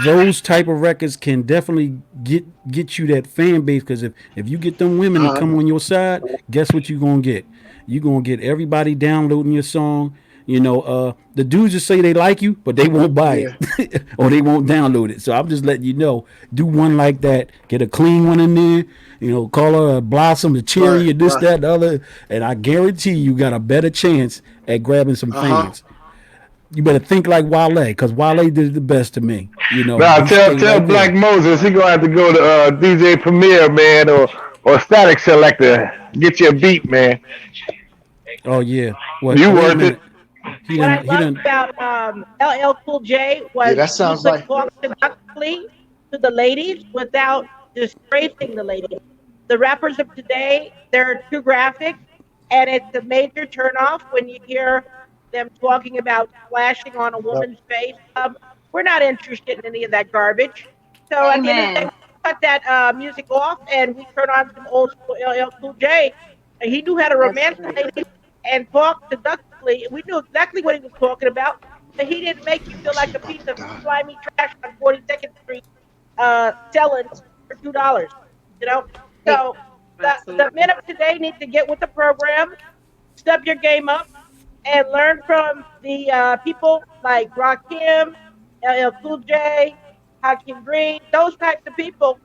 those type of records can definitely get you that fan base. Because if you get them women to come on your side, guess what you gonna get? You gonna get everybody downloading your song. The dudes just say they like you, but they won't buy Yeah. it or they won't download it. So I'm just letting you know, do one like that, get a clean one in there. Call her a blossom, the cherry, Right. or this, Right. that, the other, and I guarantee you got a better chance at grabbing some Uh huh. fans. You better think like Wale, because Wale did the best to me. Now He stayed tell right Black there. Moses he gonna have to go to DJ Premier, man, or Static Selector. Get you a beat, man. Oh yeah. What? You Wait a worth it. minute. He What I didn't. He loved didn't. about LL Cool J Yeah, was that he sounds could like. talk seductively to the ladies without disgracing the ladies. The rappers of today, they're too graphic, and it's a major turnoff when you hear them talking about splashing on a woman's face. We're not interested in any of that garbage. So at the end of the day, Amen. we cut that music off and we turn on some old school LL Cool J. He knew how to That's romance the right. ladies and talk seductively. We knew exactly what he was talking about. But he didn't make you feel like a piece of slimy trash on 42nd Street selling for $2. You know, Hey, so the men absolutely. of today need to get with the program, step your game up, and learn from the people like Rakim, LL Cool J, Hakim Green, those types of people,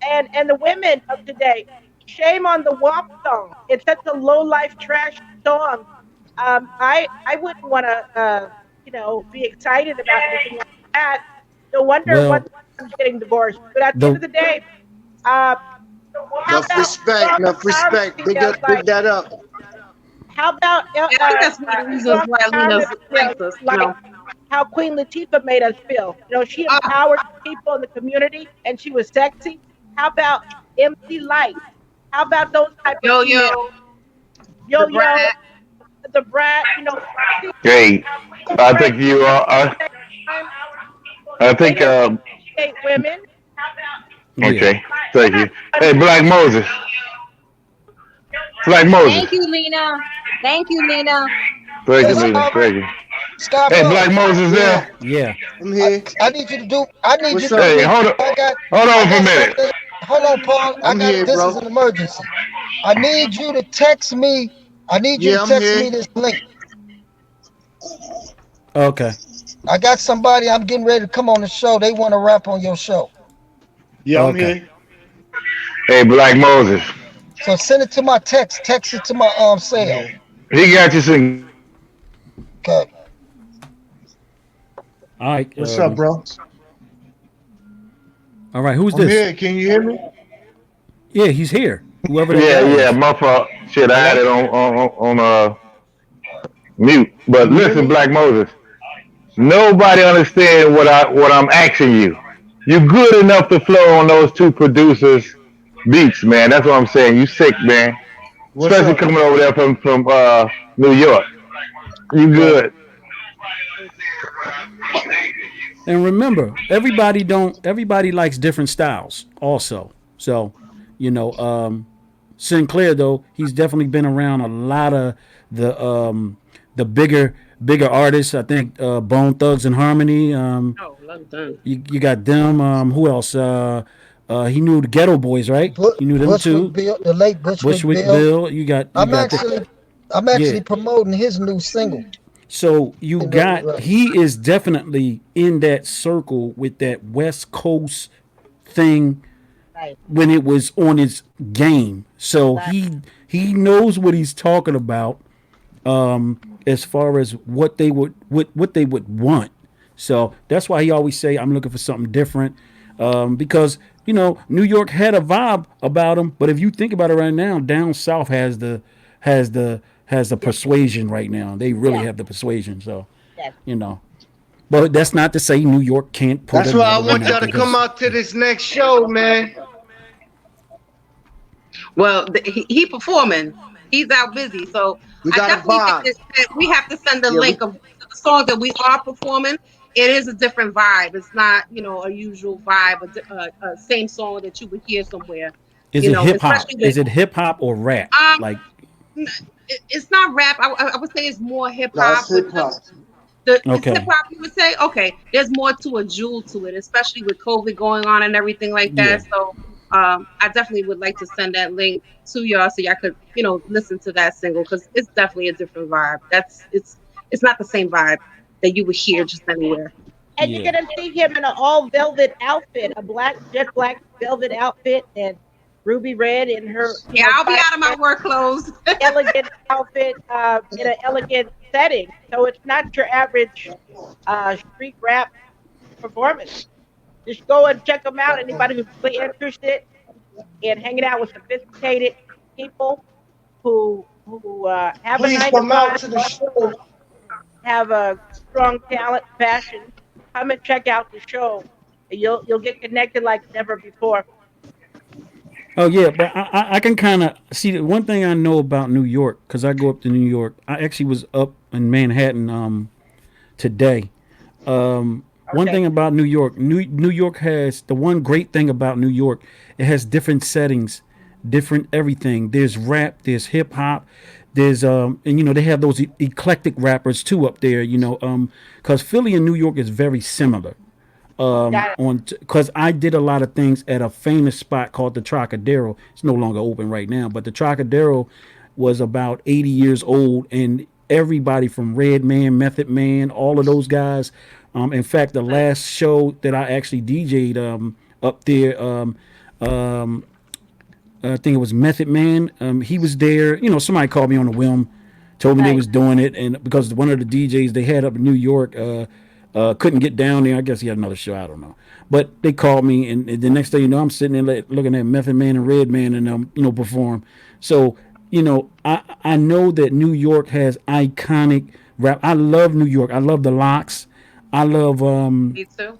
and the women of today. Shame on the WAP song. It's such a low life trash song. I wouldn't want to be excited about anything like that. No wonder one Well, person's getting divorced. But at the end the of the day, uh, how Enough about respect. strong Enough empowerment respect. females like Big that up. how about And I think that's one of the reasons strong why empowerment Lena's females likes us. like how Queen Latifah made us feel? She Ah, empowered people in the community and she was sexy. How about MC Light? How about those type of yo, yo, females? the Yo Yo, brat. the brat, sexy, Hey, I great think you at are. the same time. I They think. didn't appreciate women. yeah. Okay, They're thank not you. Hey, sponges. Black Moses. Black Moses. Thank you, Lena. Thank you, Lena. Thank Hey, you, Lena. Scar, Thank you. Hey, Scarborough, Black Moses Yeah, there. Yeah. I'm here. I need you to do. I need you What's to do up? Hey, me. hold I on for a got minute. something. Hold on, Paul. I I'm got. here, This is bro. an emergency. I need you to text me. I need you to Yeah, I'm text me here. this link. Okay. I got somebody. I'm getting ready to come on the show. They want to rap on your show. Yeah, I'm Okay. here. Hey, Black Moses. So send it to my text. Text it to my I'm cell. here. He got you some. Okay. All right. What's up, bro? All right. Who's I'm this? here. Can you hear me? Yeah, he's here. Whoever that Yeah, guy yeah, is. my fault. Shit, I had Hello? it on mute. But Can you hear listen, me? Black Moses. Nobody understands what I'm asking you. You good enough to flow on those two producers' beats, man. That's what I'm saying. You sick, man. What's Especially up? coming over there from New York. You Right. good. And remember, everybody likes different styles also. So, you know, Sinclair though, he's definitely been around a lot of the bigger artists. I think Bone Thugs and Harmony. Oh, love them. You got them. Who else? He knew the Ghetto Boys, right? He knew them Bushwick too. Bill, the late Bushwick Bushwick Bill. Bill. You I'm got the actually I'm Yeah. actually promoting his new single. So you Single got release. he is definitely in that circle with that West Coast thing Right. when it was on its game. So Right. he knows what he's talking about as far as what they would want. So that's why he always say I'm looking for something different because New York had a vibe about him, but if you think about it right now, down south has the has the Yes. persuasion right now. They really Yes. have the persuasion. So Yes. you know, but that's not to say New York can't put That's why I another one want out y'all to there come because out to this next show, man. Well, he performing. He's out busy, so We I got a definitely think vibe. that we have to send the Yeah, link of the songs that we are performing. It is a different vibe. It's not, a usual vibe, same song that you would hear somewhere. is it hip hop? Especially with Is it hip hop or rap? um, Like it's not rap. I would say it's more hip hop, that's but hip hop. it's hip okay, hop. You would say, okay, there's more to a jewel to it, especially with COVID going on and everything like yeah, that. So, I definitely would like to send that link to y'all so y'all could, listen to that single because it's definitely a different vibe. It's not the same vibe that you would hear just anywhere. And you're yeah. gonna see him in an all velvet outfit, a jet black velvet outfit, and Ruby Red in her, Yeah, I'll be fine, out of my work clothes. elegant outfit in an elegant setting. So it's not your average street rap performance. Just go and check them out. Anybody who's really interested in hanging out with sophisticated people who have a Please nine to come out five, to the show. have a strong talent, passion, come and check out the show. You'll get connected like never before. Oh yeah, but I can kind of see the one thing I know about New York because I go up to New York. I actually was up in Manhattan today. One Okay. thing about New York has the one great thing about New York. It has different settings, different everything. There's rap, there's hip hop, there's and they have those eclectic rappers too up there. Because Philly and New York is very similar Got it. on because I did a lot of things at a famous spot called the Trocadero. It's no longer open right now, but the Trocadero was about 80 years old, and everybody from Redman, Method Man, all of those guys. In fact, the last show that I actually DJ'd up there, I think it was Method Man. He was there. Somebody called me on a whim, told me they Right. was doing it, and because one of the DJs they had up in New York couldn't get down there. I guess he had another show. I don't know. But they called me, and the next thing you know, I'm sitting there looking at Method Man and Redman, and perform. So I know that New York has iconic rap. I love New York. I love the Locks. I love Me too.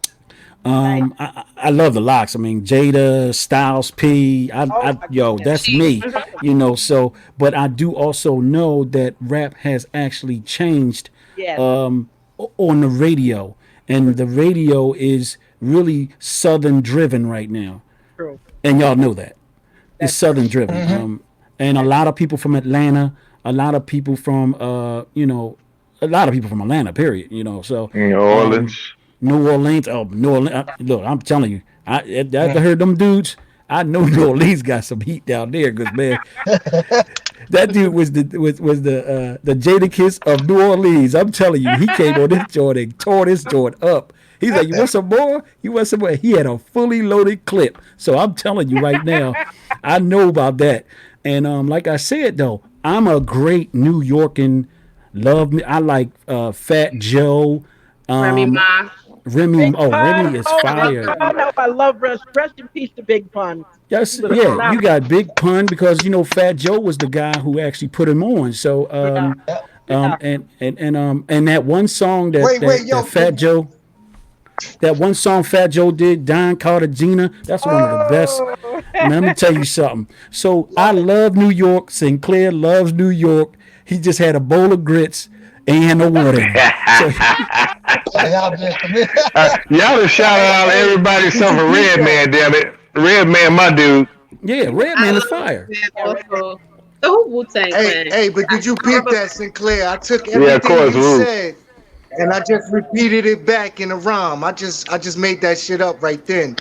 Nice. I love the Locks. I mean, Jada, Styles P. Oh my Yo, goodness. that's me. Wonderful. So, but I do also know that rap has actually changed Yes. on the radio, and the radio is really Southern driven right now, True. and y'all know that it's That's true. Southern driven. And a That's lot of people from Atlanta, a lot of people from a lot of people from Atlanta. Period. So New um, Orleans. New Orleans. Oh, New Orleans. Look, I'm telling you, I heard them dudes. I know New Orleans got some heat down there, because man, that dude was the Jada Kiss of New Orleans. I'm telling you, he came on this joint and tore this joint up. He's like, "You want some more? You want some more?" He had a fully loaded clip. So I'm telling you right now, I know about that. And like I said though, I'm a great New Yorkan. Love me. I like Fat Joe. Remy Um, Ma. Remy. Big Oh, Pun. Remy is Oh, I love fire. I Remy. know. I love rest in peace to Big Pun. He Yes, was yeah, you phenomenal. got Big Pun because Fat Joe was the guy who actually put him on. So Yeah. Yeah. and that one song that Wait, that yo, that Fat Joe that one song Fat Joe did, Don Cartagena, that's one of the best. Oh. Man, let me tell you something. So I love New York. Sinclair loves New York. He just had a bowl of grits and he had no water in it. So Y'all just Y'all just shouted out hey, everybody did except you for peep Red that? Man, damn it. Red Man, my dude. yeah, I Redman is love fire. Redman Yeah, Redman. also. The whole Wu Tang Clan. Hey, but did you I peep remember that, Sinclair? I took Yeah, of everything course, you Wu. said and I just repeated it back in a rhyme. I just made that shit up right then.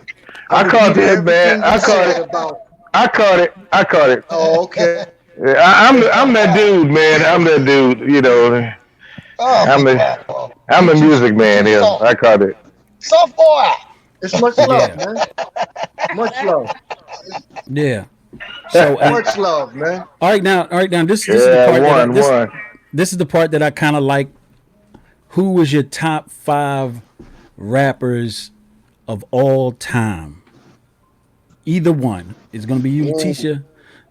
I I caught repeated that, man. everything you I caught said it. about. I caught it. Oh, okay. Yeah, I'm that dude, man. I'm that dude. You know, Oh, I'm be the quiet, bro. I'm the music You man too here. soft. I caught it. Soft boy. It's much love, Yeah, man. Much love. yeah. So and Much love, man. all right now, this is the Yeah, part that I one, this one. this is the part that I kind of like. Who was your top five rappers of all time? Either one. It's gonna be you, Ooh, Leticia.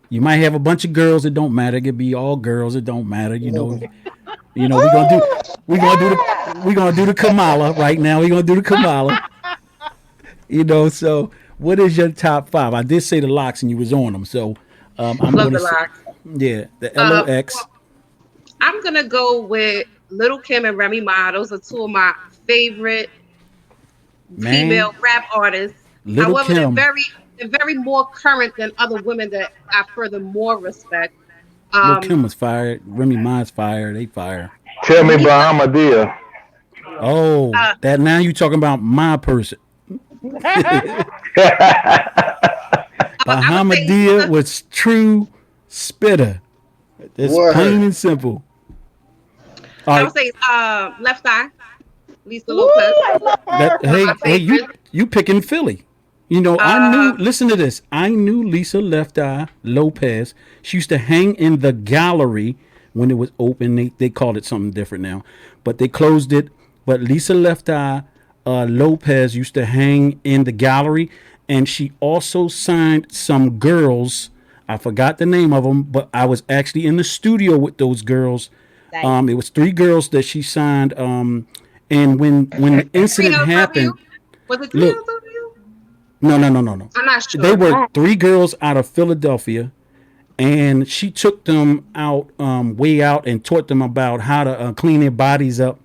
You might have a bunch of girls. It don't matter. It could be all girls. It don't matter. ooh. We're gonna do Ooh, we're gonna do the Kamala right now. We're gonna do the Kamala. So what is your top five? I did say the locks and you was on them. So I'm Love gonna the say, locks. yeah, the LOX. Well, I'm gonna go with Little Kim and Remy Ma. Those are two of my favorite Man, female rap artists. Little However, Kim. they're very more current than other women that I furthermore respect. Little Um, Kim was fired. Remy Ma's fired. They fire. Tell me Lisa, about Ahmadiyya. Oh, uh, that now you talking about my person. I would say Bahamadia Lisa. was true spitter. It's plain Word. and simple. All I right. would say Left Eye, Lisa Woo, Lopez, I love That her. one of hey my hey you favorites. you picking Philly. I Uh, knew. Listen to this. I knew Lisa Left Eye Lopez. She used to hang in the gallery when it was open. They called it something different now, but they closed it. But Lisa Left Eye Lopez used to hang in the gallery, and she also signed some girls. I forgot the name of them, but I was actually in the studio with those girls. Nice. It was three girls that she signed. And when the incident 3LW. happened, Was it look, 3LW? no, no, no, no, no. I'm not They sure. were three girls out of Philadelphia, and she took them out, way out, and taught them about how to clean their bodies up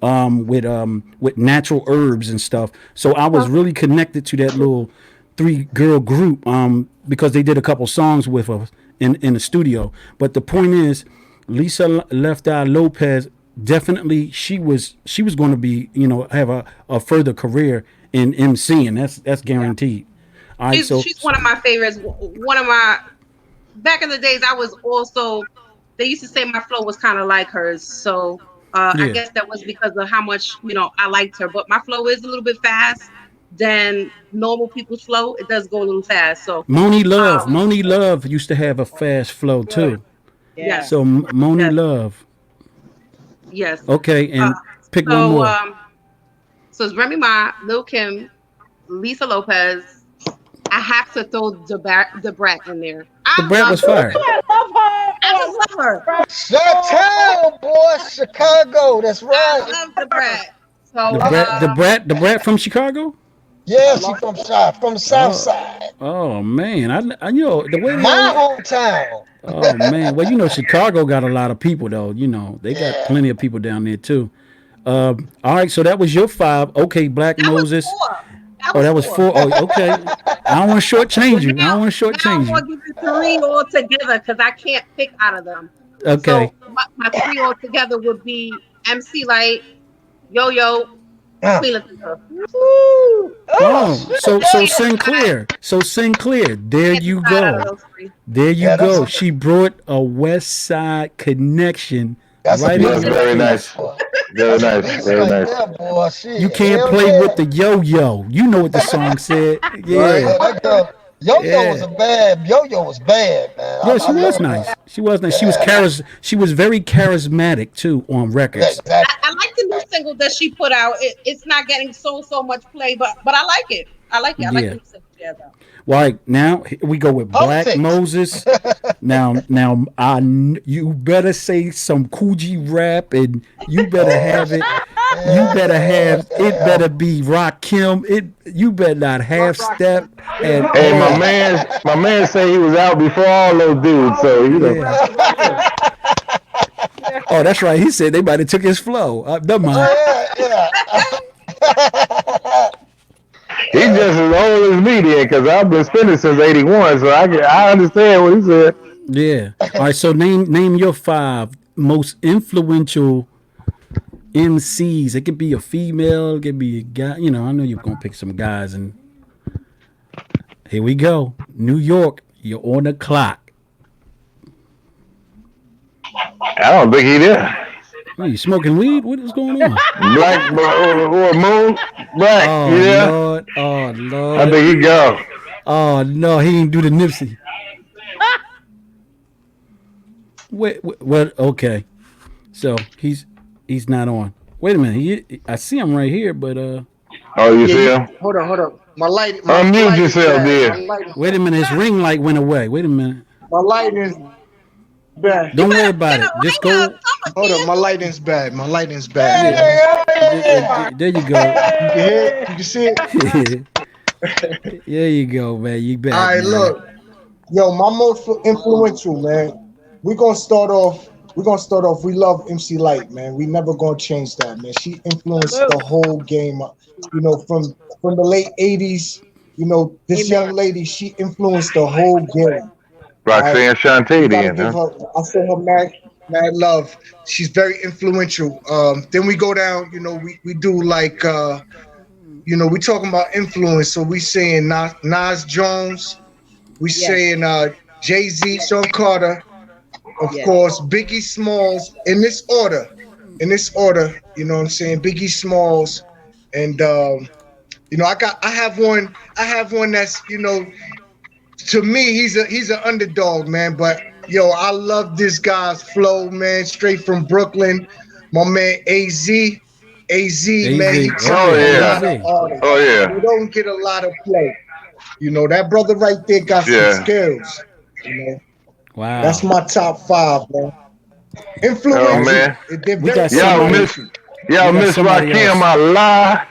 with natural herbs and stuff. So I was really connected to that little three girl group because they did a couple songs with us in the studio. But the point is, Lisa Left Eye Lopez definitely she was going to be have a further career in MCing. That's Yeah. guaranteed. All right, so She's one of my favorites. One of my back in the days, I was also. They used to say my flow was kind of like hers, so I yeah, guess that was because of how much I liked her. But my flow is a little bit fast than normal people's flow. It does go a little fast. So um, Moni Love used to have a fast flow Good. too. Yeah. yes, So Moni yes, Love. yes. Okay, Uh, and pick one so more. um, so it's Remy Ma, Lil Kim, Lisa Lopez. I have to throw the brat in there. The I Brat love was the Ooh, fired. brat. I love her. I Oh, I just love her. love her. Oh, Chi-town, boy, Chicago. That's I right. love the her. brat. So The Brat from Chicago. I Yeah, she love from the South Oh, Side, oh man, I the way they my always. hometown. Oh man, well Chicago got a lot of people though. They got Yeah. plenty of people down there too. All right, so that was your five. Okay, Black that was Moses. four. That Oh, was that was four. four. Oh, okay. I don't want to So shortchange you. I now don't want to now I'm shortchange you. gonna give you three altogether because I can't pick out of them. Okay. So my three altogether would be MC Light, Yo Yo, Uh. Queen Latifah. Woo. Oh Oh, shit. so Yeah, Can't decide. Sinclair. So Sinclair. There Can't you decide out of go. those three. There you yeah. go. She brought a West Side connection That's a right big in That's your beast very right nice. face. there. Very That's a nice. beast Very right nice. there, boy. You Shit. can't Hell play with yeah. the yo-yo. You know what the song said. right. Yeah. That girl, Yo-Yo was Yeah. a bad. Yo-Yo was bad, man. Yeah, I she was love her. nice. She was nice. Yeah. She was very charismatic too on Yeah. records. I Exactly. like the new single that she put out. It's not getting so much play, but I like it. I like it. I like the Yeah. new single she has out. Well, all right, now here we go with Black Politics. Moses. Now, you better say some Coogee rap, and you better have Oh it. You better yeah. have it. Better be Rakim. You better not half Rock. step at Hey, my all. man, my man say he was out before all those dudes. Oh, So Yeah. yeah. Yeah. Oh, that's right. He said they might have took his flow. Never mind. Oh yeah. Yeah. he's just as old as me then, because I've been spinning since '81. So I understand what he said. Yeah. All right. So name your five most influential MCs. It could be a female. It could be a guy. I know you're gonna pick some guys. And here we go. New York. You're on the clock. I don't think he did. What, you smoking weed? What is going on? Black or Moon? Black, Oh yeah. Lord, oh I Lord, think he go. oh no, he didn't do the Nipsey. Wait, what? Okay, so he's not on. Wait a minute, I see him right here, but Oh, you Yeah, see you him? hold on. My Unmute light is yourself, bad. dear. wait a minute, his ring light went away. Wait a minute, My lighting's bad. You don't worry better about get a it. Just ring up. go. Someone Hold up, can. my lighting's bad. My lighting's bad, Yeah, man. there you go. You can hear it? You can see it? There you go, man. You All back, right, man. look. Yo, my most influential, man. We're gonna start off. We love MC Light, man. We never gonna change that, man. She influenced Salute. the whole game, from the late '80s. This young Amen. lady, she influenced the whole game. All right, Roxanne we Shante gotta then, give huh? her. I send her mad love. She's very influential. Then we go down. We do like we talking about influence. So we saying Nas Jones. We Yes. saying Jay Z, Sean Carter, of Yes. course, Biggie Smalls. In this order. You know what I'm saying? Biggie Smalls, and I have one that's to me, he's an underdog, man. But yo, I love this guy's flow, man. Straight from Brooklyn, my man Az, Az. man. He Oh took Oh, yeah, a lot yeah. of Az. artists. Oh, He yeah. don't get a lot of play. That brother right there got some Yeah. skills. You know, that's Wow. my top five, man. Oh, All right, Influential. man. They're we very got Y'all somebody. miss, influential. We y'all got miss somebody Rakim, else. I lie.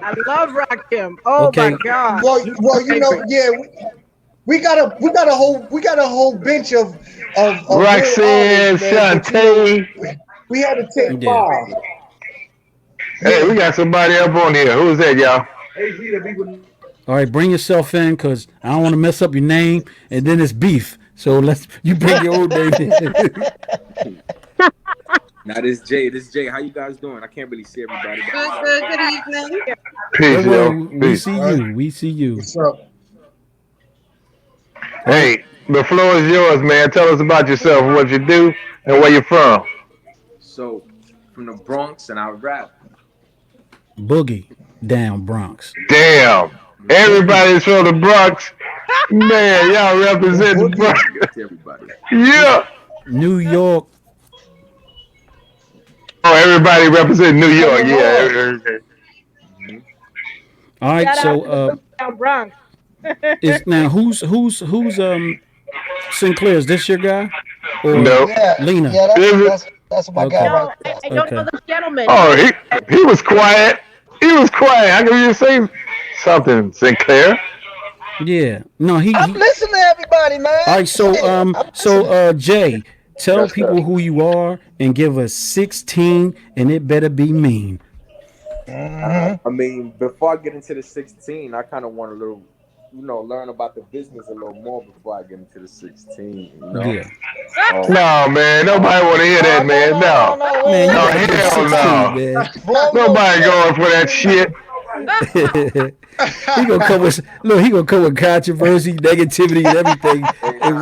I love Rakim. Oh my Okay. God. Well, He's my well, favorite. yeah, we got a whole bench of real artists, Roxanne man. But Shante. we had to take Yeah. five. Hey, we Yeah, got somebody up on here. Who's that, y'all? All right, bring yourself in, cause I don't want to mess up your name, and then it's beef. So you bring your own name in. Now this Jay. This Jay. How you guys doing? I can't really see everybody, but how Good, you guys good, doing? good evening. Peace, Don't worry, yo. we Peace. see all right. you. We see you. What's up? All right, Hey, the floor is yours, man. Tell us about yourself, what you do, and where you're from. So, from the Bronx, and I rap. Boogie down Bronx. Damn. Everybody's from the Bronx. Man, y'all The represent the boogie. Bronx. Salute to everybody. Yeah. New York. Oh, everybody represent New Tell York. them Yeah. all. Hmm. All right, Shout out so to the Boogie Down Bronx. is now who's Sinclair? Is this your guy or No. Yeah, Lena? yeah, Is it? that's my guy Okay, right No, there. I don't know okay. this gentleman. Oh, he was quiet. He was quiet. How can you say something, Sinclair? Yeah. No, I'm he. listening to everybody, man. All right, so Shit, I'm listening. Jay, tell Yes, sir. people who you are and give us 16, and it better be mean. Hmm. I mean, before I get into the 16, I kind of want a little, learn about the business a little more before I get into the 16. Yeah. Oh, No, man. oh, Nobody want to hear that, No, no, man. no, no, No. no. Man, you No, got to give hell 16, no. man. Flow your Nobody shit. going for that shit. He gonna come with look. He gonna come with controversy, negativity, and everything. hey, And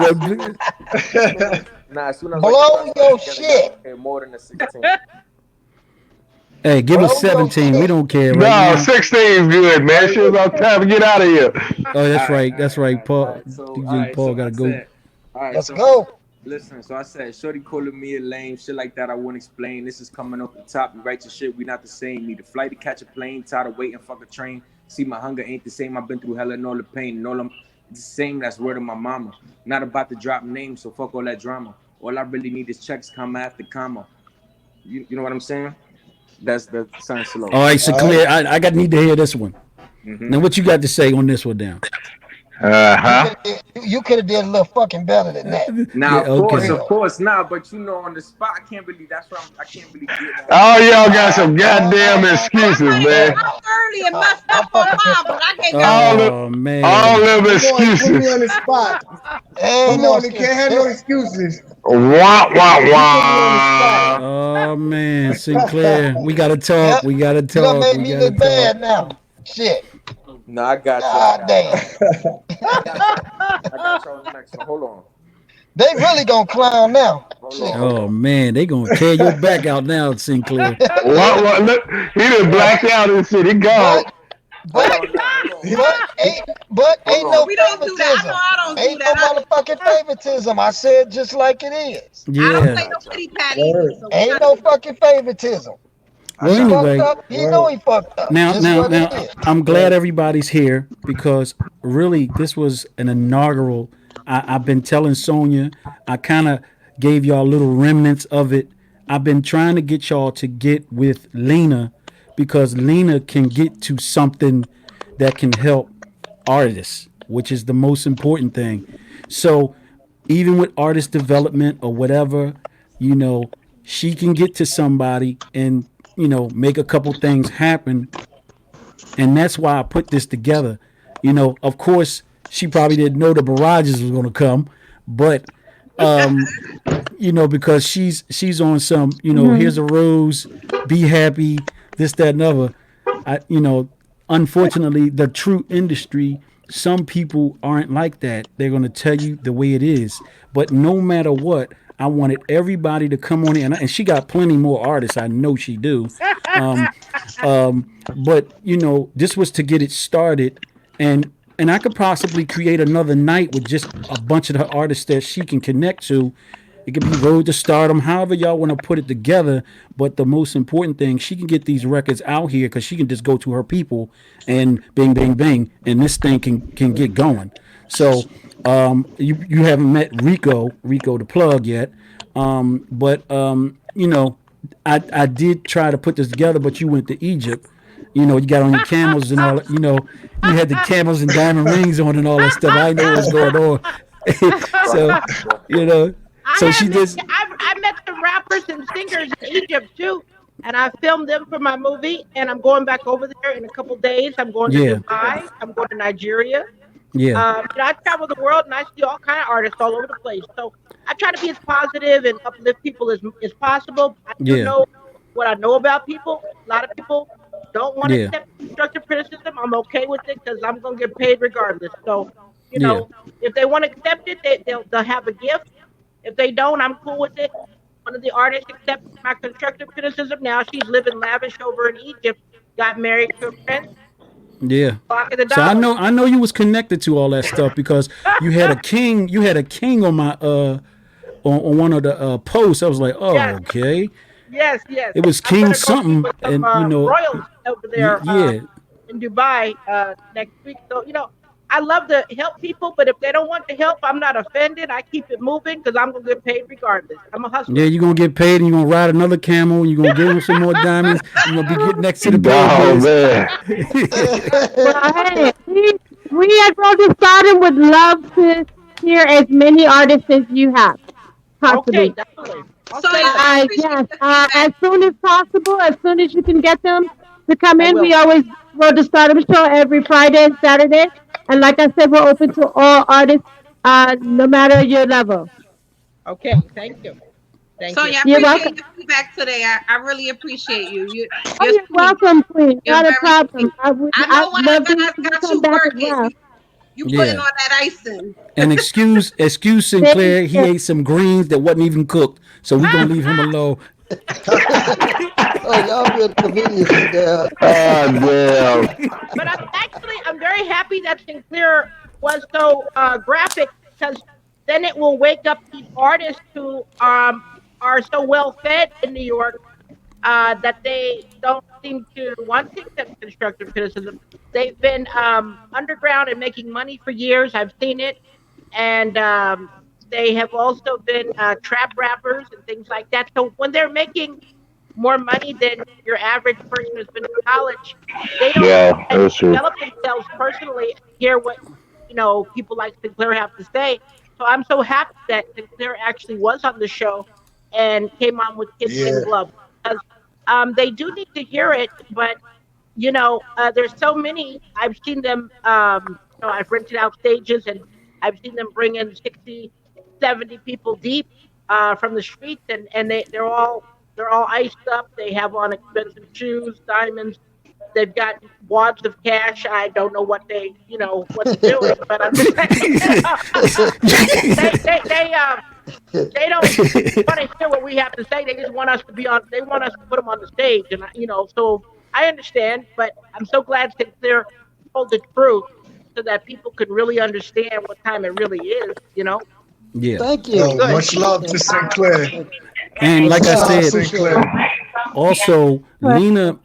nah, as soon as I get my Blow stuff your together, y'all shit. gonna hear more than the 16. hey, give us Blow your 17. We shit. don't care right No, now. 16 is good, man. All right, Shit about time to get out of here. Oh, all that's right, right. all That's right, right. all right, all Paul, right. So, all DJ right, Paul, so gotta I go. said, all right, Let's so go. listen, so I said, Shorty calling me a lame, shit like that. I won't explain. This is coming off the top. You write your shit, we not the same. Need a flight to catch a plane, tired of waiting, fuck a train. See, my hunger ain't the same. I've been through hell and all the pain. And all I'm it's the same. That's word of my mama. Not about to drop names, so fuck all that drama. All I really need is checks, comma after comma. You know what I'm saying? That's the sound slow. All right, so All right. clear. I got need to hear this one. Mm-hmm. Now, what you got to say on this one now? You Uh-huh. could you could have did a little fucking better than that. Now, Yeah. For Okay. of real. course, nah. But on the spot, I can't really. That's why I can't really get on the All spot. y'all got No, some no, goddamn no, no, I no. excuses, might have man. Hell come no. early and No, messed I'm up on fucking pissed mine, off. but I gave y'all All credit. them, Oh all man. them Come on, put me excuses. on the spot. Ain't Come no on, you excuse. can't have no excuses. Wah, wah, You put me on the spot. wah. Oh man, Sinclair. We gotta talk. Yep. We gotta You done talk. made We me gotta look talk. bad now. Shit. No, I got you. I God got you. damn. I got y'all. I got y'all on the next one. Hold on. They really gonna clown now. Oh man, they gonna tear your back out now, Sinclair. What? Look, he done blacked out and shit. He gone. But but but ain't no We don't do that. I know favoritism. I don't do Ain't no that. motherfucking favoritism. I said just like it is. I don't Yeah. play no pity pat either. So we Ain't not no doing fucking favoritism. Well, He fucked anyway, up. He know he fucked up. Just what it is. I'm glad everybody's here because really this was an inaugural. I've been telling Sonia, I kind of gave y'all little remnants of it. I've been trying to get y'all to get with Lena because Lena can get to something that can help artists, which is the most important thing. So even with artist development or whatever, you know, she can get to somebody and, make a couple things happen. And that's why I put this together. Of course, she probably didn't know the barrages was gonna come, but because she's on some, here's a rose, be happy, this, that, and other. Unfortunately, the true industry, some people aren't like that. They're going to tell you the way it is. But no matter what, I wanted everybody to come on in. And she got plenty more artists. I know she do. But, this was to get it started. And I could possibly create another night with just a bunch of the artists that she can connect to. It could be Road to Stardom, however y'all want to put it together. But the most important thing, she can get these records out here because she can just go to her people and bing, bing, bing, and this thing can get going. So you haven't met Rico the plug yet, but I did try to put this together, but you went to Egypt. You got on your camels and all that. You had the camels and diamond rings on and all that stuff. I know what's going on. so, you know, so she just. I met some rappers and singers in Egypt too, and I filmed them for my movie. And I'm going back over there in a couple days. I'm going to Yeah. Dubai. I'm going to Nigeria. Yeah. I travel the world and I see all kind of artists all over the place. So I try to be as positive and uplift people as possible. I do Yeah. know what I know about people. A lot of people don't want to Yeah. accept constructive criticism. I'm okay with it because I'm gonna get paid regardless. So, Yeah. if they want to accept it, they'll have a gift. If they don't, I'm cool with it. One of the artists accepted my constructive criticism. Now she's living lavish over in Egypt. Got married to a prince. Yeah. Pocket the So I dollars. know I know you was connected to all that stuff because you had a king on my on one of the posts. I was like, oh, Yes, okay. yes. It was I'm King gonna go meet something, with some and royals over there yeah, in Dubai next week. So I love to help people, but if they don't want the help, I'm not offended. I keep it moving because I'm gonna get paid regardless. I'm a yeah. hustler. You're gonna get paid, and you're gonna ride another camel. And you're gonna give him some more diamonds. You're gonna be getting next to the bad Oh boys. man. Well, hey, we at Roger Stardom would love to hear as many artists as you have, Okay, possibly. definitely. I'll Sonya, say that. I Yes, appreciate the feedback. as soon as possible, as soon as you can get them to come I in. will. We always roll the Stardom Show every Friday and Saturday. And like I said, we're open to all artists, no matter your level. Okay, thank you. Thank you. Sonya, I You're appreciate welcome. your feedback today. I really appreciate you. Oh, You're you're sweet. welcome, Queen. You're Not a very problem. sweet. I know I'd why love to hear guys you got come you back as working. well. You putting Yeah. on that icing. And excuse Thank Sinclair. He you. ate some greens that wasn't even cooked, so we gonna leave him alone. Oh, y'all being convenience there. Oh damn. But I'm very happy that Sinclair was so graphic because then it will wake up these artists who are so well fed in New York that they don't seem to want to accept constructive criticism. They've been underground and making money for years. I've seen it, and they have also been trap rappers and things like that. So when they're making more money than your average person who's been to college, they don't Yeah, and that's true. develop themselves personally and hear what people like Sinclair have to say. So I'm so happy that Sinclair actually was on the show and came on with Kid Yeah. Playing Glove because they do need to hear it. But there's so many. I've seen them. I've rented out stages and I've seen them bring in 60, 70 people deep from the streets, and they're all iced up. They have on expensive shoes, diamonds. They've got wads of cash. I don't know what they're doing, but I'm just saying, they They don't want to hear what we have to say. They just want us to be on. They want us to put them on the stage, and so I understand. But I'm so glad that they're told the truth, so that people can really understand what time it really is. Yeah. Thank It's you. Yo, good. much love to Sinclair. And And like Much I love. I said, appreciate it. Sinclair. also Lena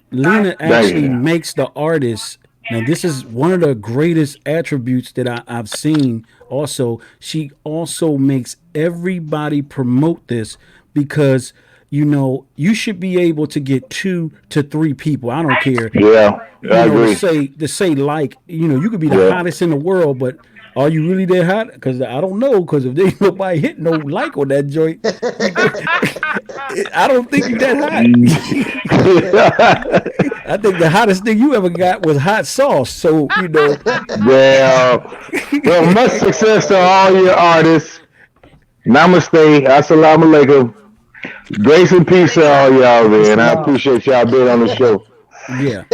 Thank actually you. makes the artist. Now this is one of the greatest attributes that I've seen. Also, she also makes everybody promote this because you should be able to get 2 to 3 people. I don't care. Yeah, I To agree. say like you could be the Yeah. hottest in the world, but are you really that hot? Because I don't know. Because if there's nobody hit no like on that joint, I don't think you that hot. I think the hottest thing you ever got was hot sauce. So Yeah. Well, much success to all your artists. Namaste. Assalamu alaikum. Grace and peace to all y'all, man. I Islam. appreciate y'all being on the show. yeah,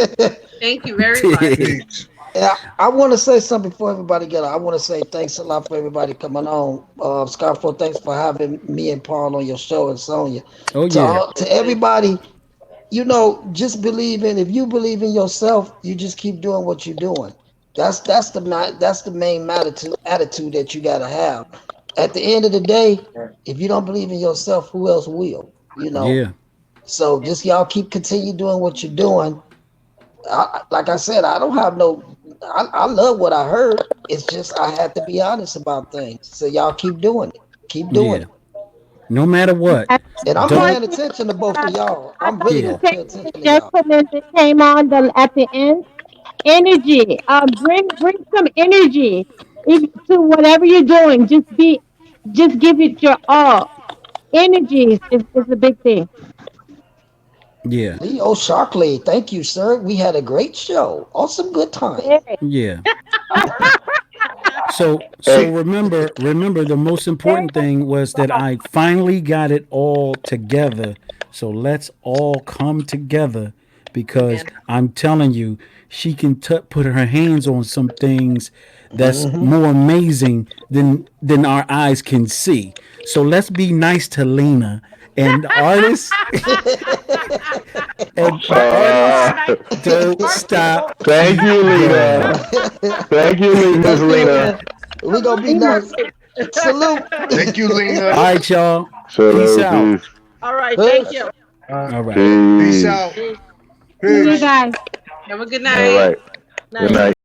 Thank you very much. Peace. Yeah, I want to say something before everybody get on. I want to say thanks a lot for everybody coming on. Scarfo, thanks for having me and Paul on your show and Sonya. oh To yeah, to everybody, just believe in. If you believe in yourself, you just keep doing what you're doing. That's the main attitude that you gotta have. At the end of the day, if you don't believe in yourself, who else will? yeah, So just y'all continue doing what you're doing. Like I said, I don't have no. I love what I heard. It's just I had to be honest about things. So y'all keep doing it. Keep doing yeah. it. No matter what, And I'm don't. paying attention to both of y'all. I I'm like really to Yeah, gonna say pay to the attention to y'all. gentleman that came on at the end, energy. Bring some energy to whatever you're doing. Just give it your all. Energy is a big thing. yeah, Leo Shockley, thank you, sir. We had a great show. Awesome good time. Very, yeah. So Hey, remember the most very important thing was that I finally got it all together. So let's all come together because Amen. I'm telling you, she can put her hands on some things that's Hmm. more amazing than our eyes can see. So let's be nice to Lena and the artists and Artists are artists uh, nice. don't Artists stop. don't. thank Keep you, going. Lena. Thank you, Miss Thank you, Lena. Lena. We gonna be Lena. nice. Salute. Thank you, Lena. All right, y'all. Peace Hello, out. peace. All right. Thank Peace. you. All right. Peace Peace. out. Peace. See All you Peace. right. guys. Have a good All night. right. Good Night. night.